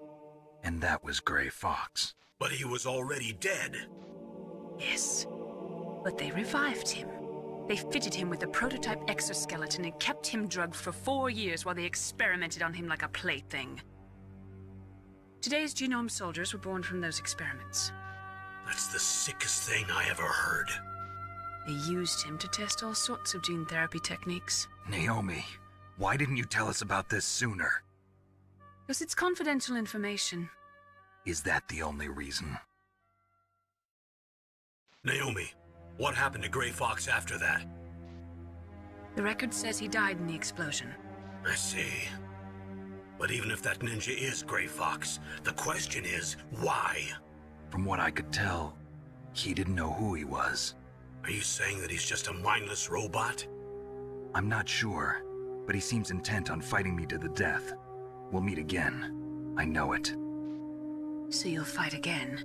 And that was Gray Fox.
But he was already dead.
Yes. But they revived him. They fitted him with a prototype exoskeleton and kept him drugged for 4 years while they experimented on him like a plaything. Today's genome soldiers were born from those experiments.
That's the sickest thing I ever heard.
They used him to test all sorts of gene therapy techniques.
Naomi, why didn't you tell us about this sooner?
Because it's confidential information.
Is that the only reason?
Naomi, what happened to Gray Fox after that?
The record says he died in the explosion.
I see. But even if that ninja is Gray Fox, the question is, why?
From what I could tell, he didn't know who he was.
Are you saying that he's just a mindless robot?
I'm not sure, but he seems intent on fighting me to the death. We'll meet again. I know it.
So you'll fight again?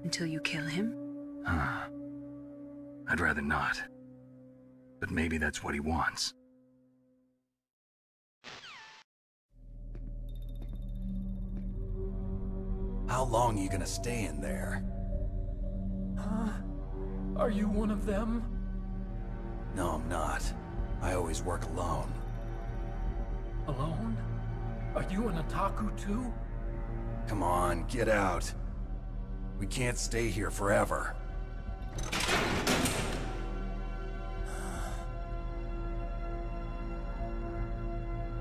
Until you kill him?
I'd rather not. But maybe that's what he wants. How long are you gonna stay in there?
Huh? Are you one of them?
No, I'm not. I always work alone.
Alone? Are you an otaku too?
Come on, get out. We can't stay here forever.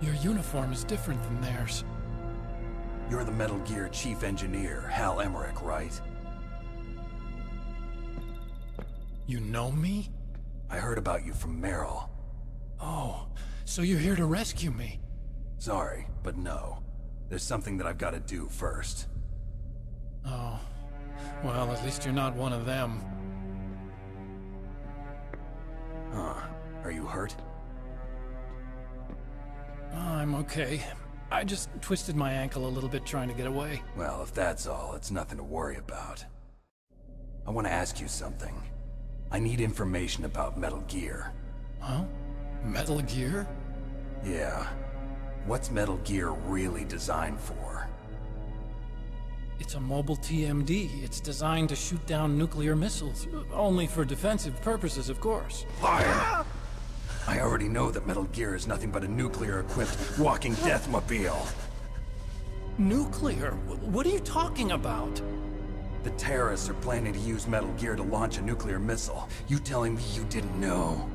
Your uniform is different than theirs.
You're the Metal Gear Chief Engineer, Hal Emmerich, right?
You know me?
I heard about you from Meryl.
Oh, so you're here to rescue me?
Sorry, but no. There's something that I've got to do first.
Oh. Well, at least you're not one of them.
Huh. Are you hurt?
Oh, I'm okay. I just twisted my ankle a little bit trying to get away.
Well, if that's all, it's nothing to worry about. I want to ask you something. I need information about Metal Gear.
Huh? Metal Gear?
Yeah. What's Metal Gear really designed for?
It's a mobile TMD. It's designed to shoot down nuclear missiles. Only for defensive purposes, of course.
Fire! I already know that Metal Gear is nothing but a nuclear-equipped walking deathmobile.
Nuclear? What are you talking about?
The terrorists are planning to use Metal Gear to launch a nuclear missile. You telling me you didn't know?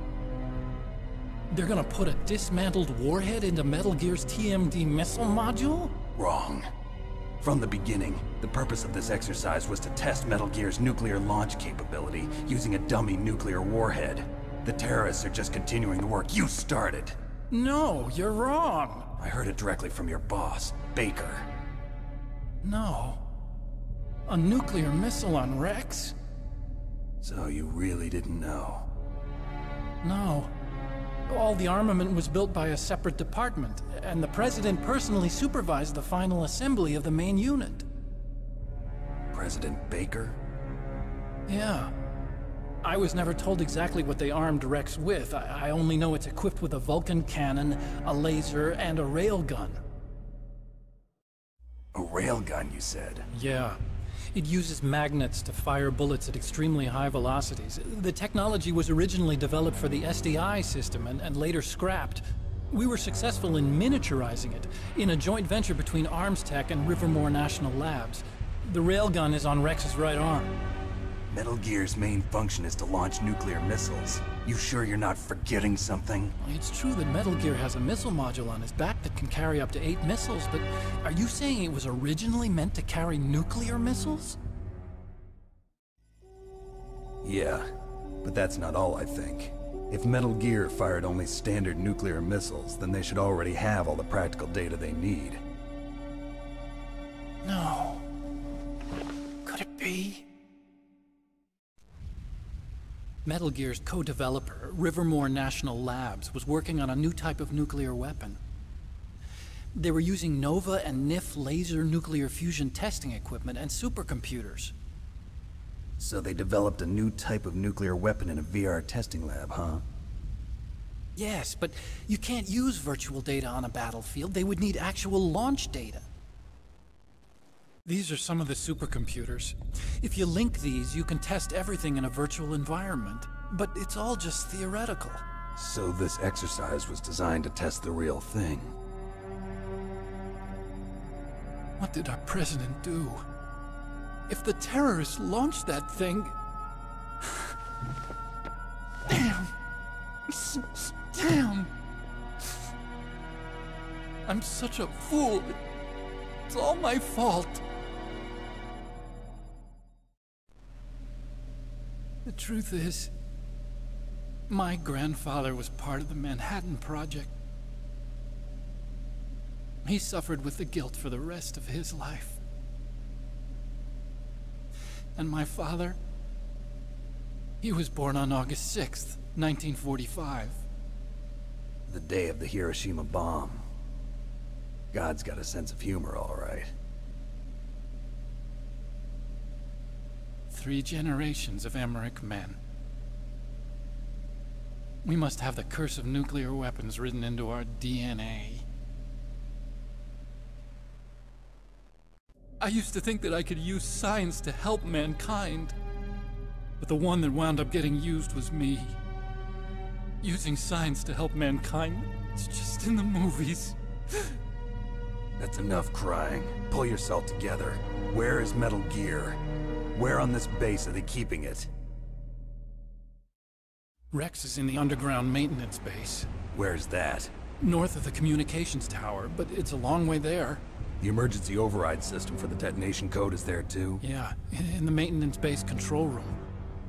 They're gonna put a dismantled warhead into Metal Gear's TMD missile module?
Wrong. From the beginning, the purpose of this exercise was to test Metal Gear's nuclear launch capability using a dummy nuclear warhead. The terrorists are just continuing the work you started.
No, you're wrong.
I heard it directly from your boss, Baker.
No. A nuclear missile on Rex?
So you really didn't know?
No. All the armament was built by a separate department, and the President personally supervised the final assembly of the main unit.
President Baker?
Yeah. I was never told exactly what they armed Rex with. I only know it's equipped with a Vulcan cannon, a laser, and a railgun.
A railgun, you said?
Yeah. It uses magnets to fire bullets at extremely high velocities. The technology was originally developed for the SDI system and later scrapped. We were successful in miniaturizing it, in a joint venture between Arms Tech and Rivermore National Labs. The railgun is on Rex's right arm.
Metal Gear's main function is to launch nuclear missiles. You sure you're not forgetting something?
It's true that Metal Gear has a missile module on his back that can carry up to 8 missiles, but are you saying it was originally meant to carry nuclear missiles?
Yeah, but that's not all I think. If Metal Gear fired only standard nuclear missiles, then they should already have all the practical data they need.
No. Could it be? Metal Gear's co-developer, Rivermore National Labs, was working on a new type of nuclear weapon. They were using NOVA and NIF laser nuclear fusion testing equipment and supercomputers.
So they developed a new type of nuclear weapon in a VR testing lab, huh?
Yes, but you can't use virtual data on a battlefield. They would need actual launch data. These are some of the supercomputers. If you link these, you can test everything in a virtual environment. But it's all just theoretical.
So this exercise was designed to test the real thing.
What did our president do? If the terrorists launched that thing... Damn! Damn! I'm such a fool. It's all my fault. The truth is, my grandfather was part of the Manhattan Project. He suffered with the guilt for the rest of his life. And my father, he was born on August 6th, 1945.
The day of the Hiroshima bomb. God's got a sense of humor, all right.
3 generations of Emmerich men. We must have the curse of nuclear weapons written into our DNA. I used to think that I could use science to help mankind, but the one that wound up getting used was me. Using science to help mankind, it's just in the movies.
That's enough crying. Pull yourself together. Where is Metal Gear? Where on this base are they keeping it?
Rex is in the underground maintenance base.
Where's that?
North of the communications tower, but it's a long way there.
The emergency override system for the detonation code is there too?
Yeah, in the maintenance base control room.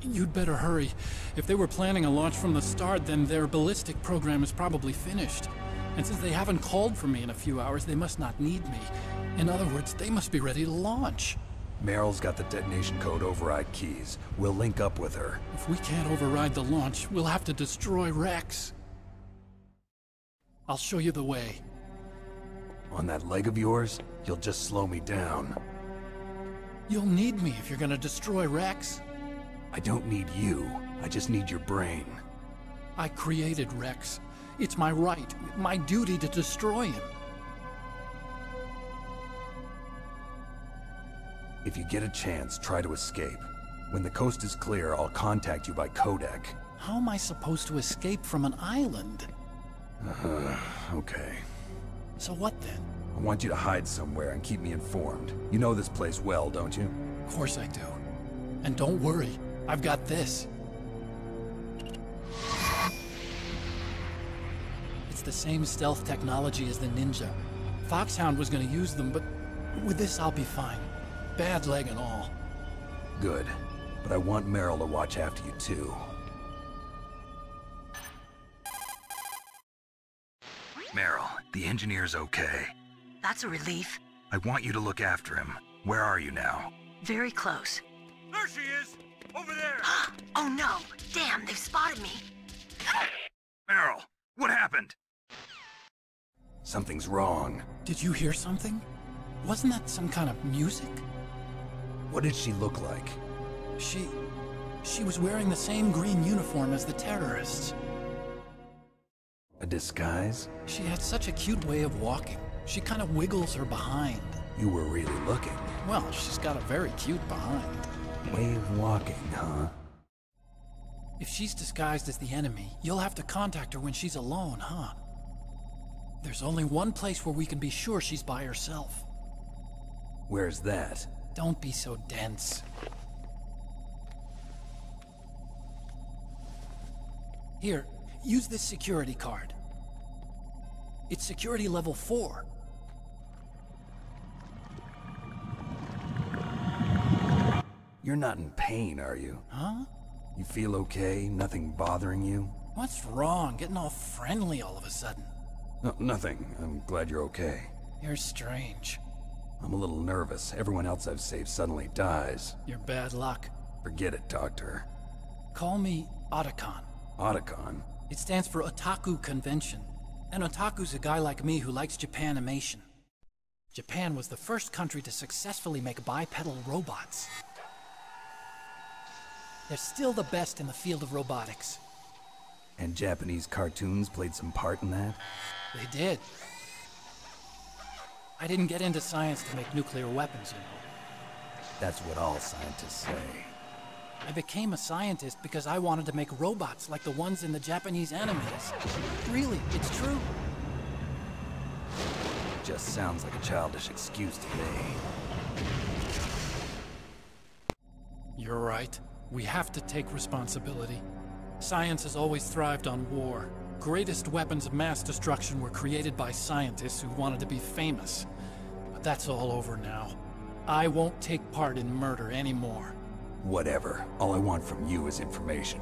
You'd better hurry. If they were planning a launch from the start, then their ballistic program is probably finished. And since they haven't called for me in a few hours, they must not need me. In other words, they must be ready to launch.
Meryl's got the detonation code override keys. We'll link up with her.
If we can't override the launch, we'll have to destroy Rex. I'll show you the way.
On that leg of yours, you'll just slow me down.
You'll need me if you're gonna destroy Rex.
I don't need you. I just need your brain.
I created Rex. It's my right, my duty to destroy him.
If you get a chance, try to escape. When the coast is clear, I'll contact you by codec.
How am I supposed to escape from an island?
Okay.
So what then?
I want you to hide somewhere and keep me informed. You know this place well, don't you?
Of course I do. And don't worry, I've got this. It's the same stealth technology as the Ninja. Foxhound was gonna use them, but with this I'll be fine. Bad leg and all.
Good. But I want Meryl to watch after you too. Meryl, the engineer's okay.
That's a relief.
I want you to look after him. Where are you now?
Very close.
There she is! Over there!
Oh no! Damn, they've spotted me!
Meryl, what happened? Something's wrong.
Did you hear something? Wasn't that some kind of music?
What did she look like?
She was wearing the same green uniform as the terrorists.
A disguise?
She had such a cute way of walking. She kind of wiggles her behind.
You were really looking.
Well, she's got a very cute behind.
Way of walking, huh?
If she's disguised as the enemy, you'll have to contact her when she's alone, huh? There's only one place where we can be sure she's by herself.
Where's that?
Don't be so dense. Here, use this security card. It's security level 4.
You're not in pain, are you?
Huh?
You feel okay? Nothing bothering you?
What's wrong? Getting all friendly all of a sudden.
No, nothing. I'm glad you're okay.
You're strange.
I'm a little nervous. Everyone else I've saved suddenly dies.
You're bad luck.
Forget it, Doctor.
Call me Otacon.
Otacon?
It stands for Otaku Convention. An otaku's a guy like me who likes Japanimation. Japan was the first country to successfully make bipedal robots. They're still the best in the field of robotics.
And Japanese cartoons played some part in that?
They did. I didn't get into science to make nuclear weapons, you know.
That's what all scientists say.
I became a scientist because I wanted to make robots like the ones in the Japanese animes. Really, it's true.
Just sounds like a childish excuse to me.
You're right. We have to take responsibility. Science has always thrived on war. Greatest weapons of mass destruction were created by scientists who wanted to be famous. But that's all over now. I won't take part in murder anymore.
Whatever. All I want from you is information.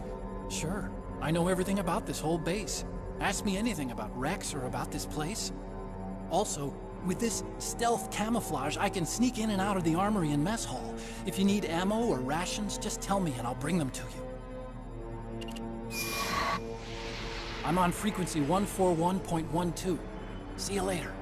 Sure. I know everything about this whole base. Ask me anything about Rex or about this place. Also, with this stealth camouflage, I can sneak in and out of the armory and mess hall. If you need ammo or rations, just tell me and I'll bring them to you. I'm on frequency 141.12. See you later.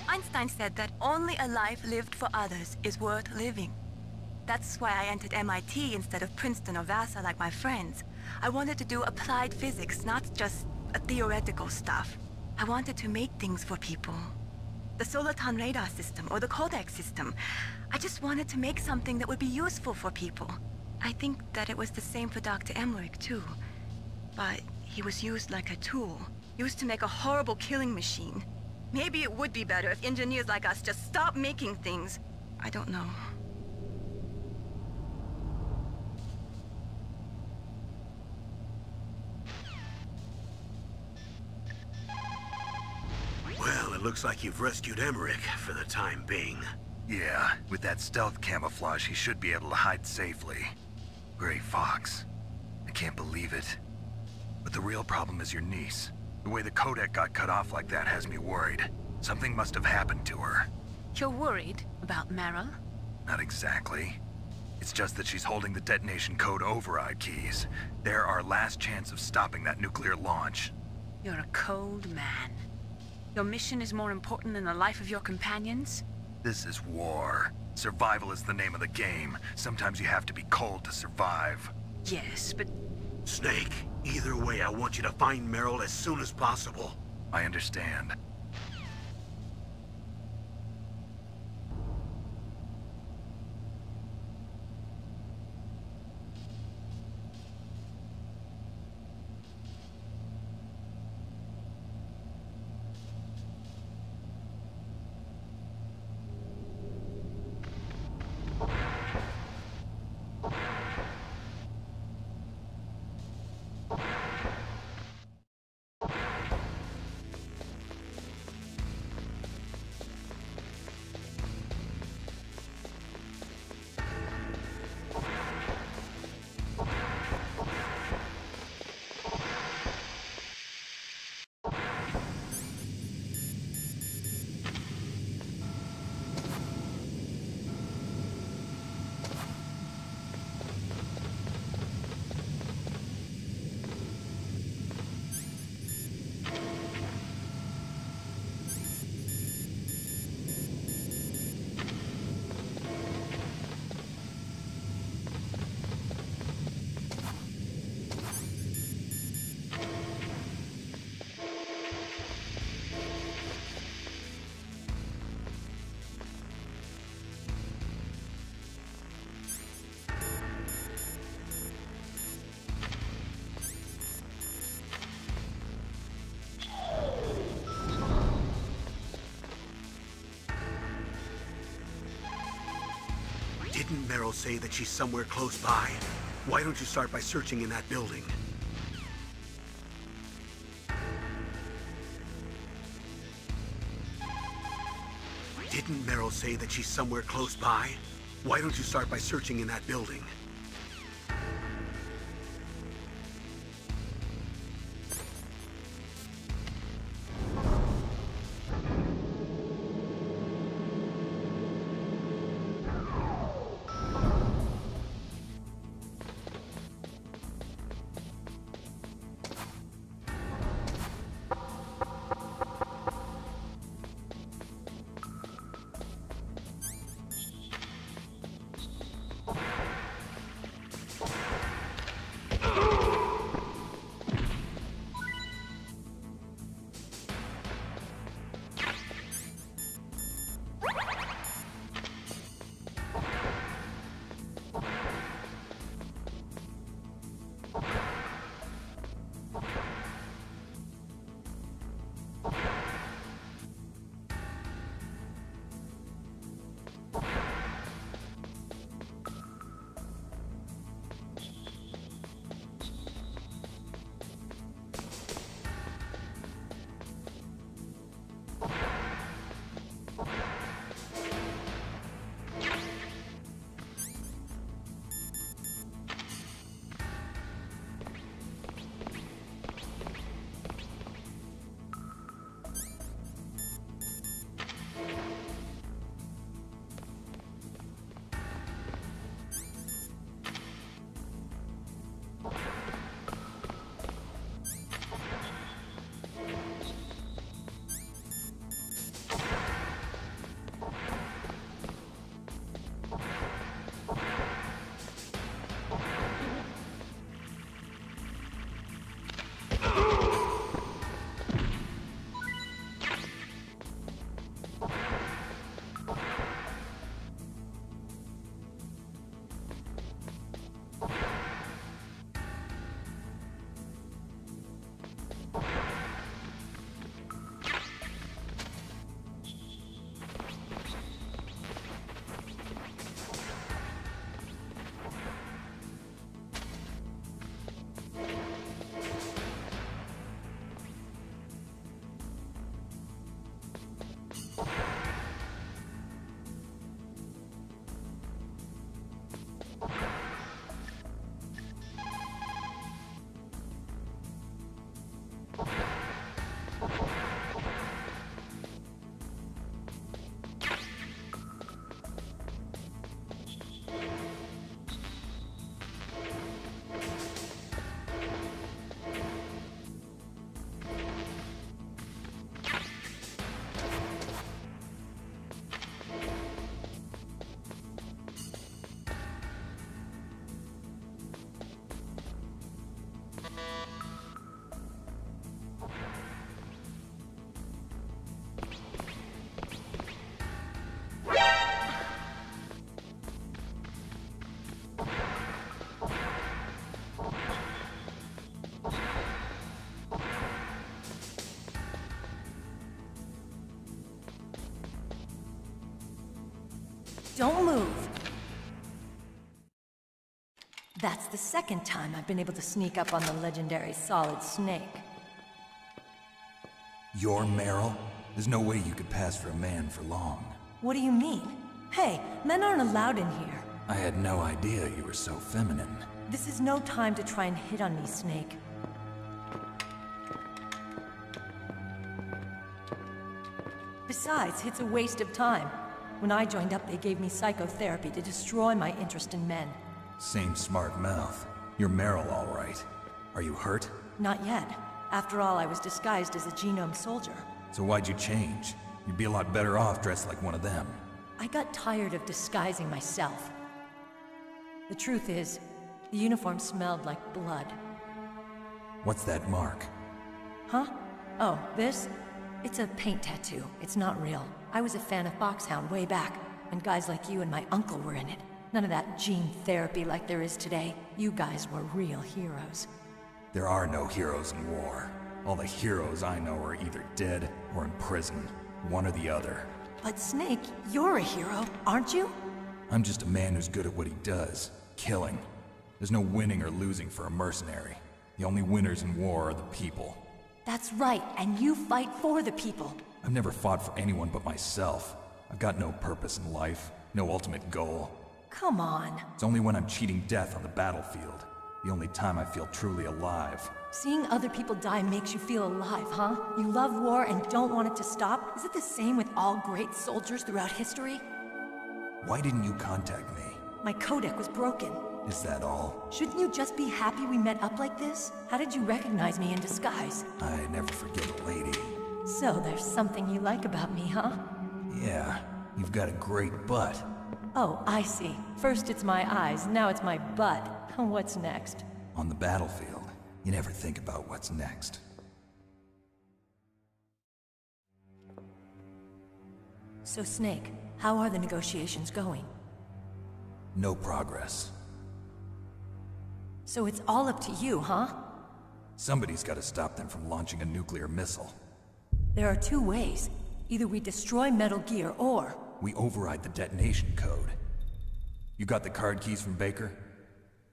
Einstein said that only a life lived for others is worth living. That's why I entered MIT instead of Princeton or Vassar like my friends. I wanted to do applied physics, not just theoretical stuff. I wanted to make things for people. The Soliton radar system or the Codex system. I just wanted to make something that would be useful for people. I think that it was the same for Dr. Emmerich too. But he was used like a tool, used to make a horrible killing machine. Maybe it would be better if engineers like us just stopped making things. I don't know.
Well, it looks like you've rescued Emmerich for the time being.
Yeah, with that stealth camouflage, he should be able to hide safely. Gray Fox. I can't believe it. But the real problem is your niece. The way the codec got cut off like that has me worried. Something must have happened to her.
You're worried about Meryl?
Not exactly. It's just that she's holding the detonation code override keys. They're our last chance of stopping that nuclear launch.
You're a cold man. Your mission is more important than the life of your companions?
This is war. Survival is the name of the game. Sometimes you have to be cold to survive.
Yes, but...
Snake, either way, I want you to find Meryl as soon as possible.
I understand.
Didn't Meryl say that she's somewhere close by? Why don't you start by searching in that building? Didn't Meryl say that she's somewhere close by? Why don't you start by searching in that building?
Don't move. That's the second time I've been able to sneak up on the legendary Solid Snake.
You're Meryl? There's no way you could pass for a man for long.
What do you mean? Hey, men aren't allowed in here.
I had no idea you were so feminine.
This is no time to try and hit on me, Snake. Besides, it's a waste of time. When I joined up, they gave me psychotherapy to destroy my interest in men.
Same smart mouth. You're Meryl, all right. Are you hurt?
Not yet. After all, I was disguised as a genome soldier.
So why'd you change? You'd be a lot better off dressed like one of them.
I got tired of disguising myself. The truth is, the uniform smelled like blood.
What's that mark?
Huh? Oh, this? It's a paint tattoo. It's not real. I was a fan of Foxhound way back, and guys like you and my uncle were in it. None of that gene therapy like there is today. You guys were real heroes.
There are no heroes in war. All the heroes I know are either dead or in prison. One or the other.
But Snake, you're a hero, aren't you?
I'm just a man who's good at what he does. Killing. There's no winning or losing for a mercenary. The only winners in war are the people.
That's right, and you fight for the people.
I've never fought for anyone but myself. I've got no purpose in life, no ultimate goal.
Come on.
It's only when I'm cheating death on the battlefield. The only time I feel truly alive.
Seeing other people die makes you feel alive, huh? You love war and don't want it to stop? Is it the same with all great soldiers throughout history?
Why didn't you contact me?
My codec was broken.
Is that all?
Shouldn't you just be happy we met up like this? How did you recognize me in disguise?
I never forget a lady.
So there's something you like about me, huh?
Yeah, you've got a great butt.
Oh, I see. First it's my eyes, now it's my butt. What's next?
On the battlefield, you never think about what's next.
So Snake, how are the negotiations going?
No progress.
So it's all up to you, huh?
Somebody's got to stop them from launching a nuclear missile.
There are two ways. Either we destroy Metal Gear, or...
we override the detonation code. You got the card keys from Baker?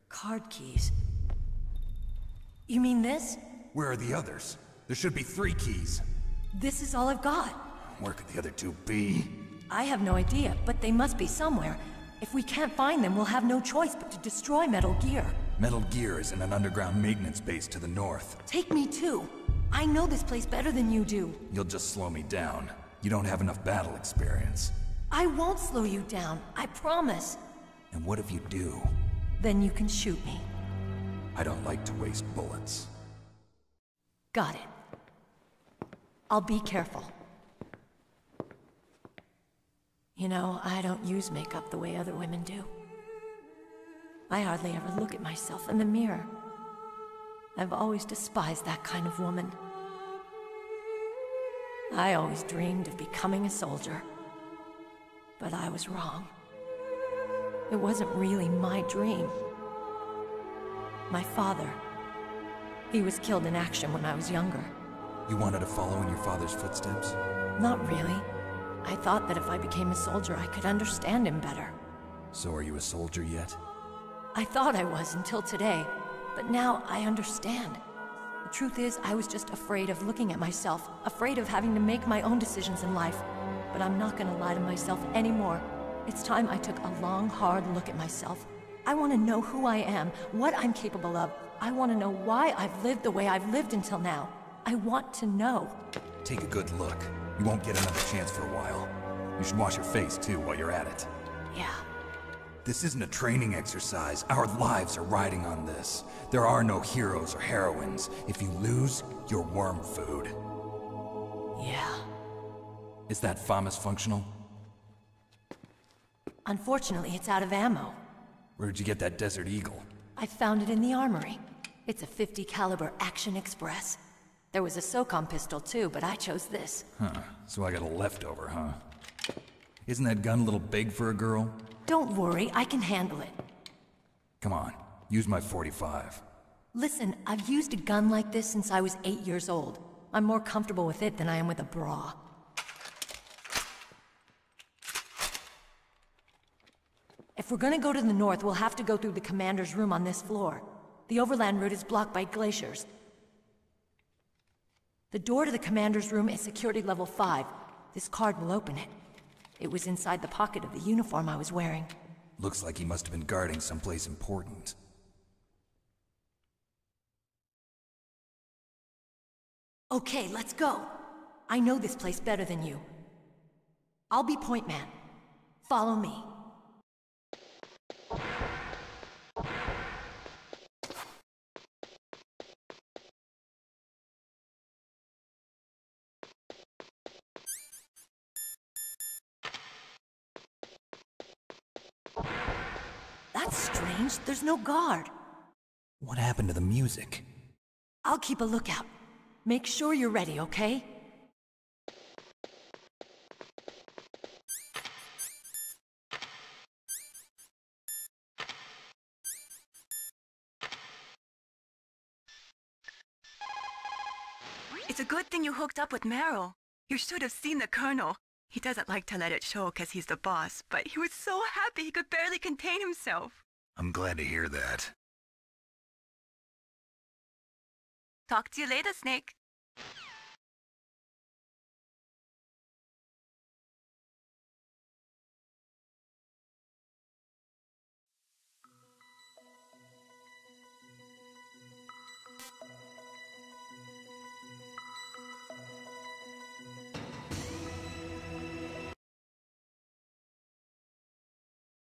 Card keys? You mean this?
Where are the others? There should be 3 keys.
This is all I've got.
Where could the other 2 be?
I have no idea, but they must be somewhere. If we can't find them, we'll have no choice but to destroy Metal Gear.
Metal Gear is in an underground maintenance base to the north.
Take me too. I know this place better than you do.
You'll just slow me down. You don't have enough battle experience.
I won't slow you down, I promise.
And what if you do?
Then you can shoot me.
I don't like to waste bullets.
Got it. I'll be careful. You know, I don't use makeup the way other women do. I hardly ever look at myself in the mirror. I've always despised that kind of woman. I always dreamed of becoming a soldier. But I was wrong. It wasn't really my dream. My father, he was killed in action when I was younger.
You wanted to follow in your father's footsteps?
Not really. I thought that if I became a soldier, I could understand him better.
So are you a soldier yet?
I thought I was until today, but now I understand. The truth is, I was just afraid of looking at myself, afraid of having to make my own decisions in life. But I'm not gonna lie to myself anymore. It's time I took a long, hard look at myself. I want to know who I am, what I'm capable of. I want to know why I've lived the way I've lived until now. I want to know.
Take a good look. You won't get another chance for a while. You should wash your face, too, while you're at it.
Yeah.
This isn't a training exercise. Our lives are riding on this. There are no heroes or heroines. If you lose, you're worm food.
Yeah.
Is that FAMAS functional?
Unfortunately, it's out of ammo.
Where'd you get that Desert Eagle?
I found it in the armory. It's a .50 caliber Action Express. There was a SOCOM pistol too, but I chose this.
Huh, so I got a leftover, huh? Isn't that gun a little big for a girl?
Don't worry, I can handle it.
Come on, use my .45.
Listen, I've used a gun like this since I was 8 years old. I'm more comfortable with it than I am with a bra. If we're gonna go to the north, we'll have to go through the commander's room on this floor. The overland route is blocked by glaciers. The door to the commander's room is security level 5. This card will open it. It was inside the pocket of the uniform I was wearing.
Looks like he must have been guarding someplace important.
Okay, let's go. I know this place better than you. I'll be point man. Follow me. That's strange. There's no guard.
What happened to the music?
I'll keep a lookout. Make sure you're ready, okay?
It's a good thing you hooked up with Meryl. You should have seen the Colonel. He doesn't like to let it show because he's the boss, but he was so happy he could barely contain himself.
I'm glad to hear that.
Talk to you later, Snake.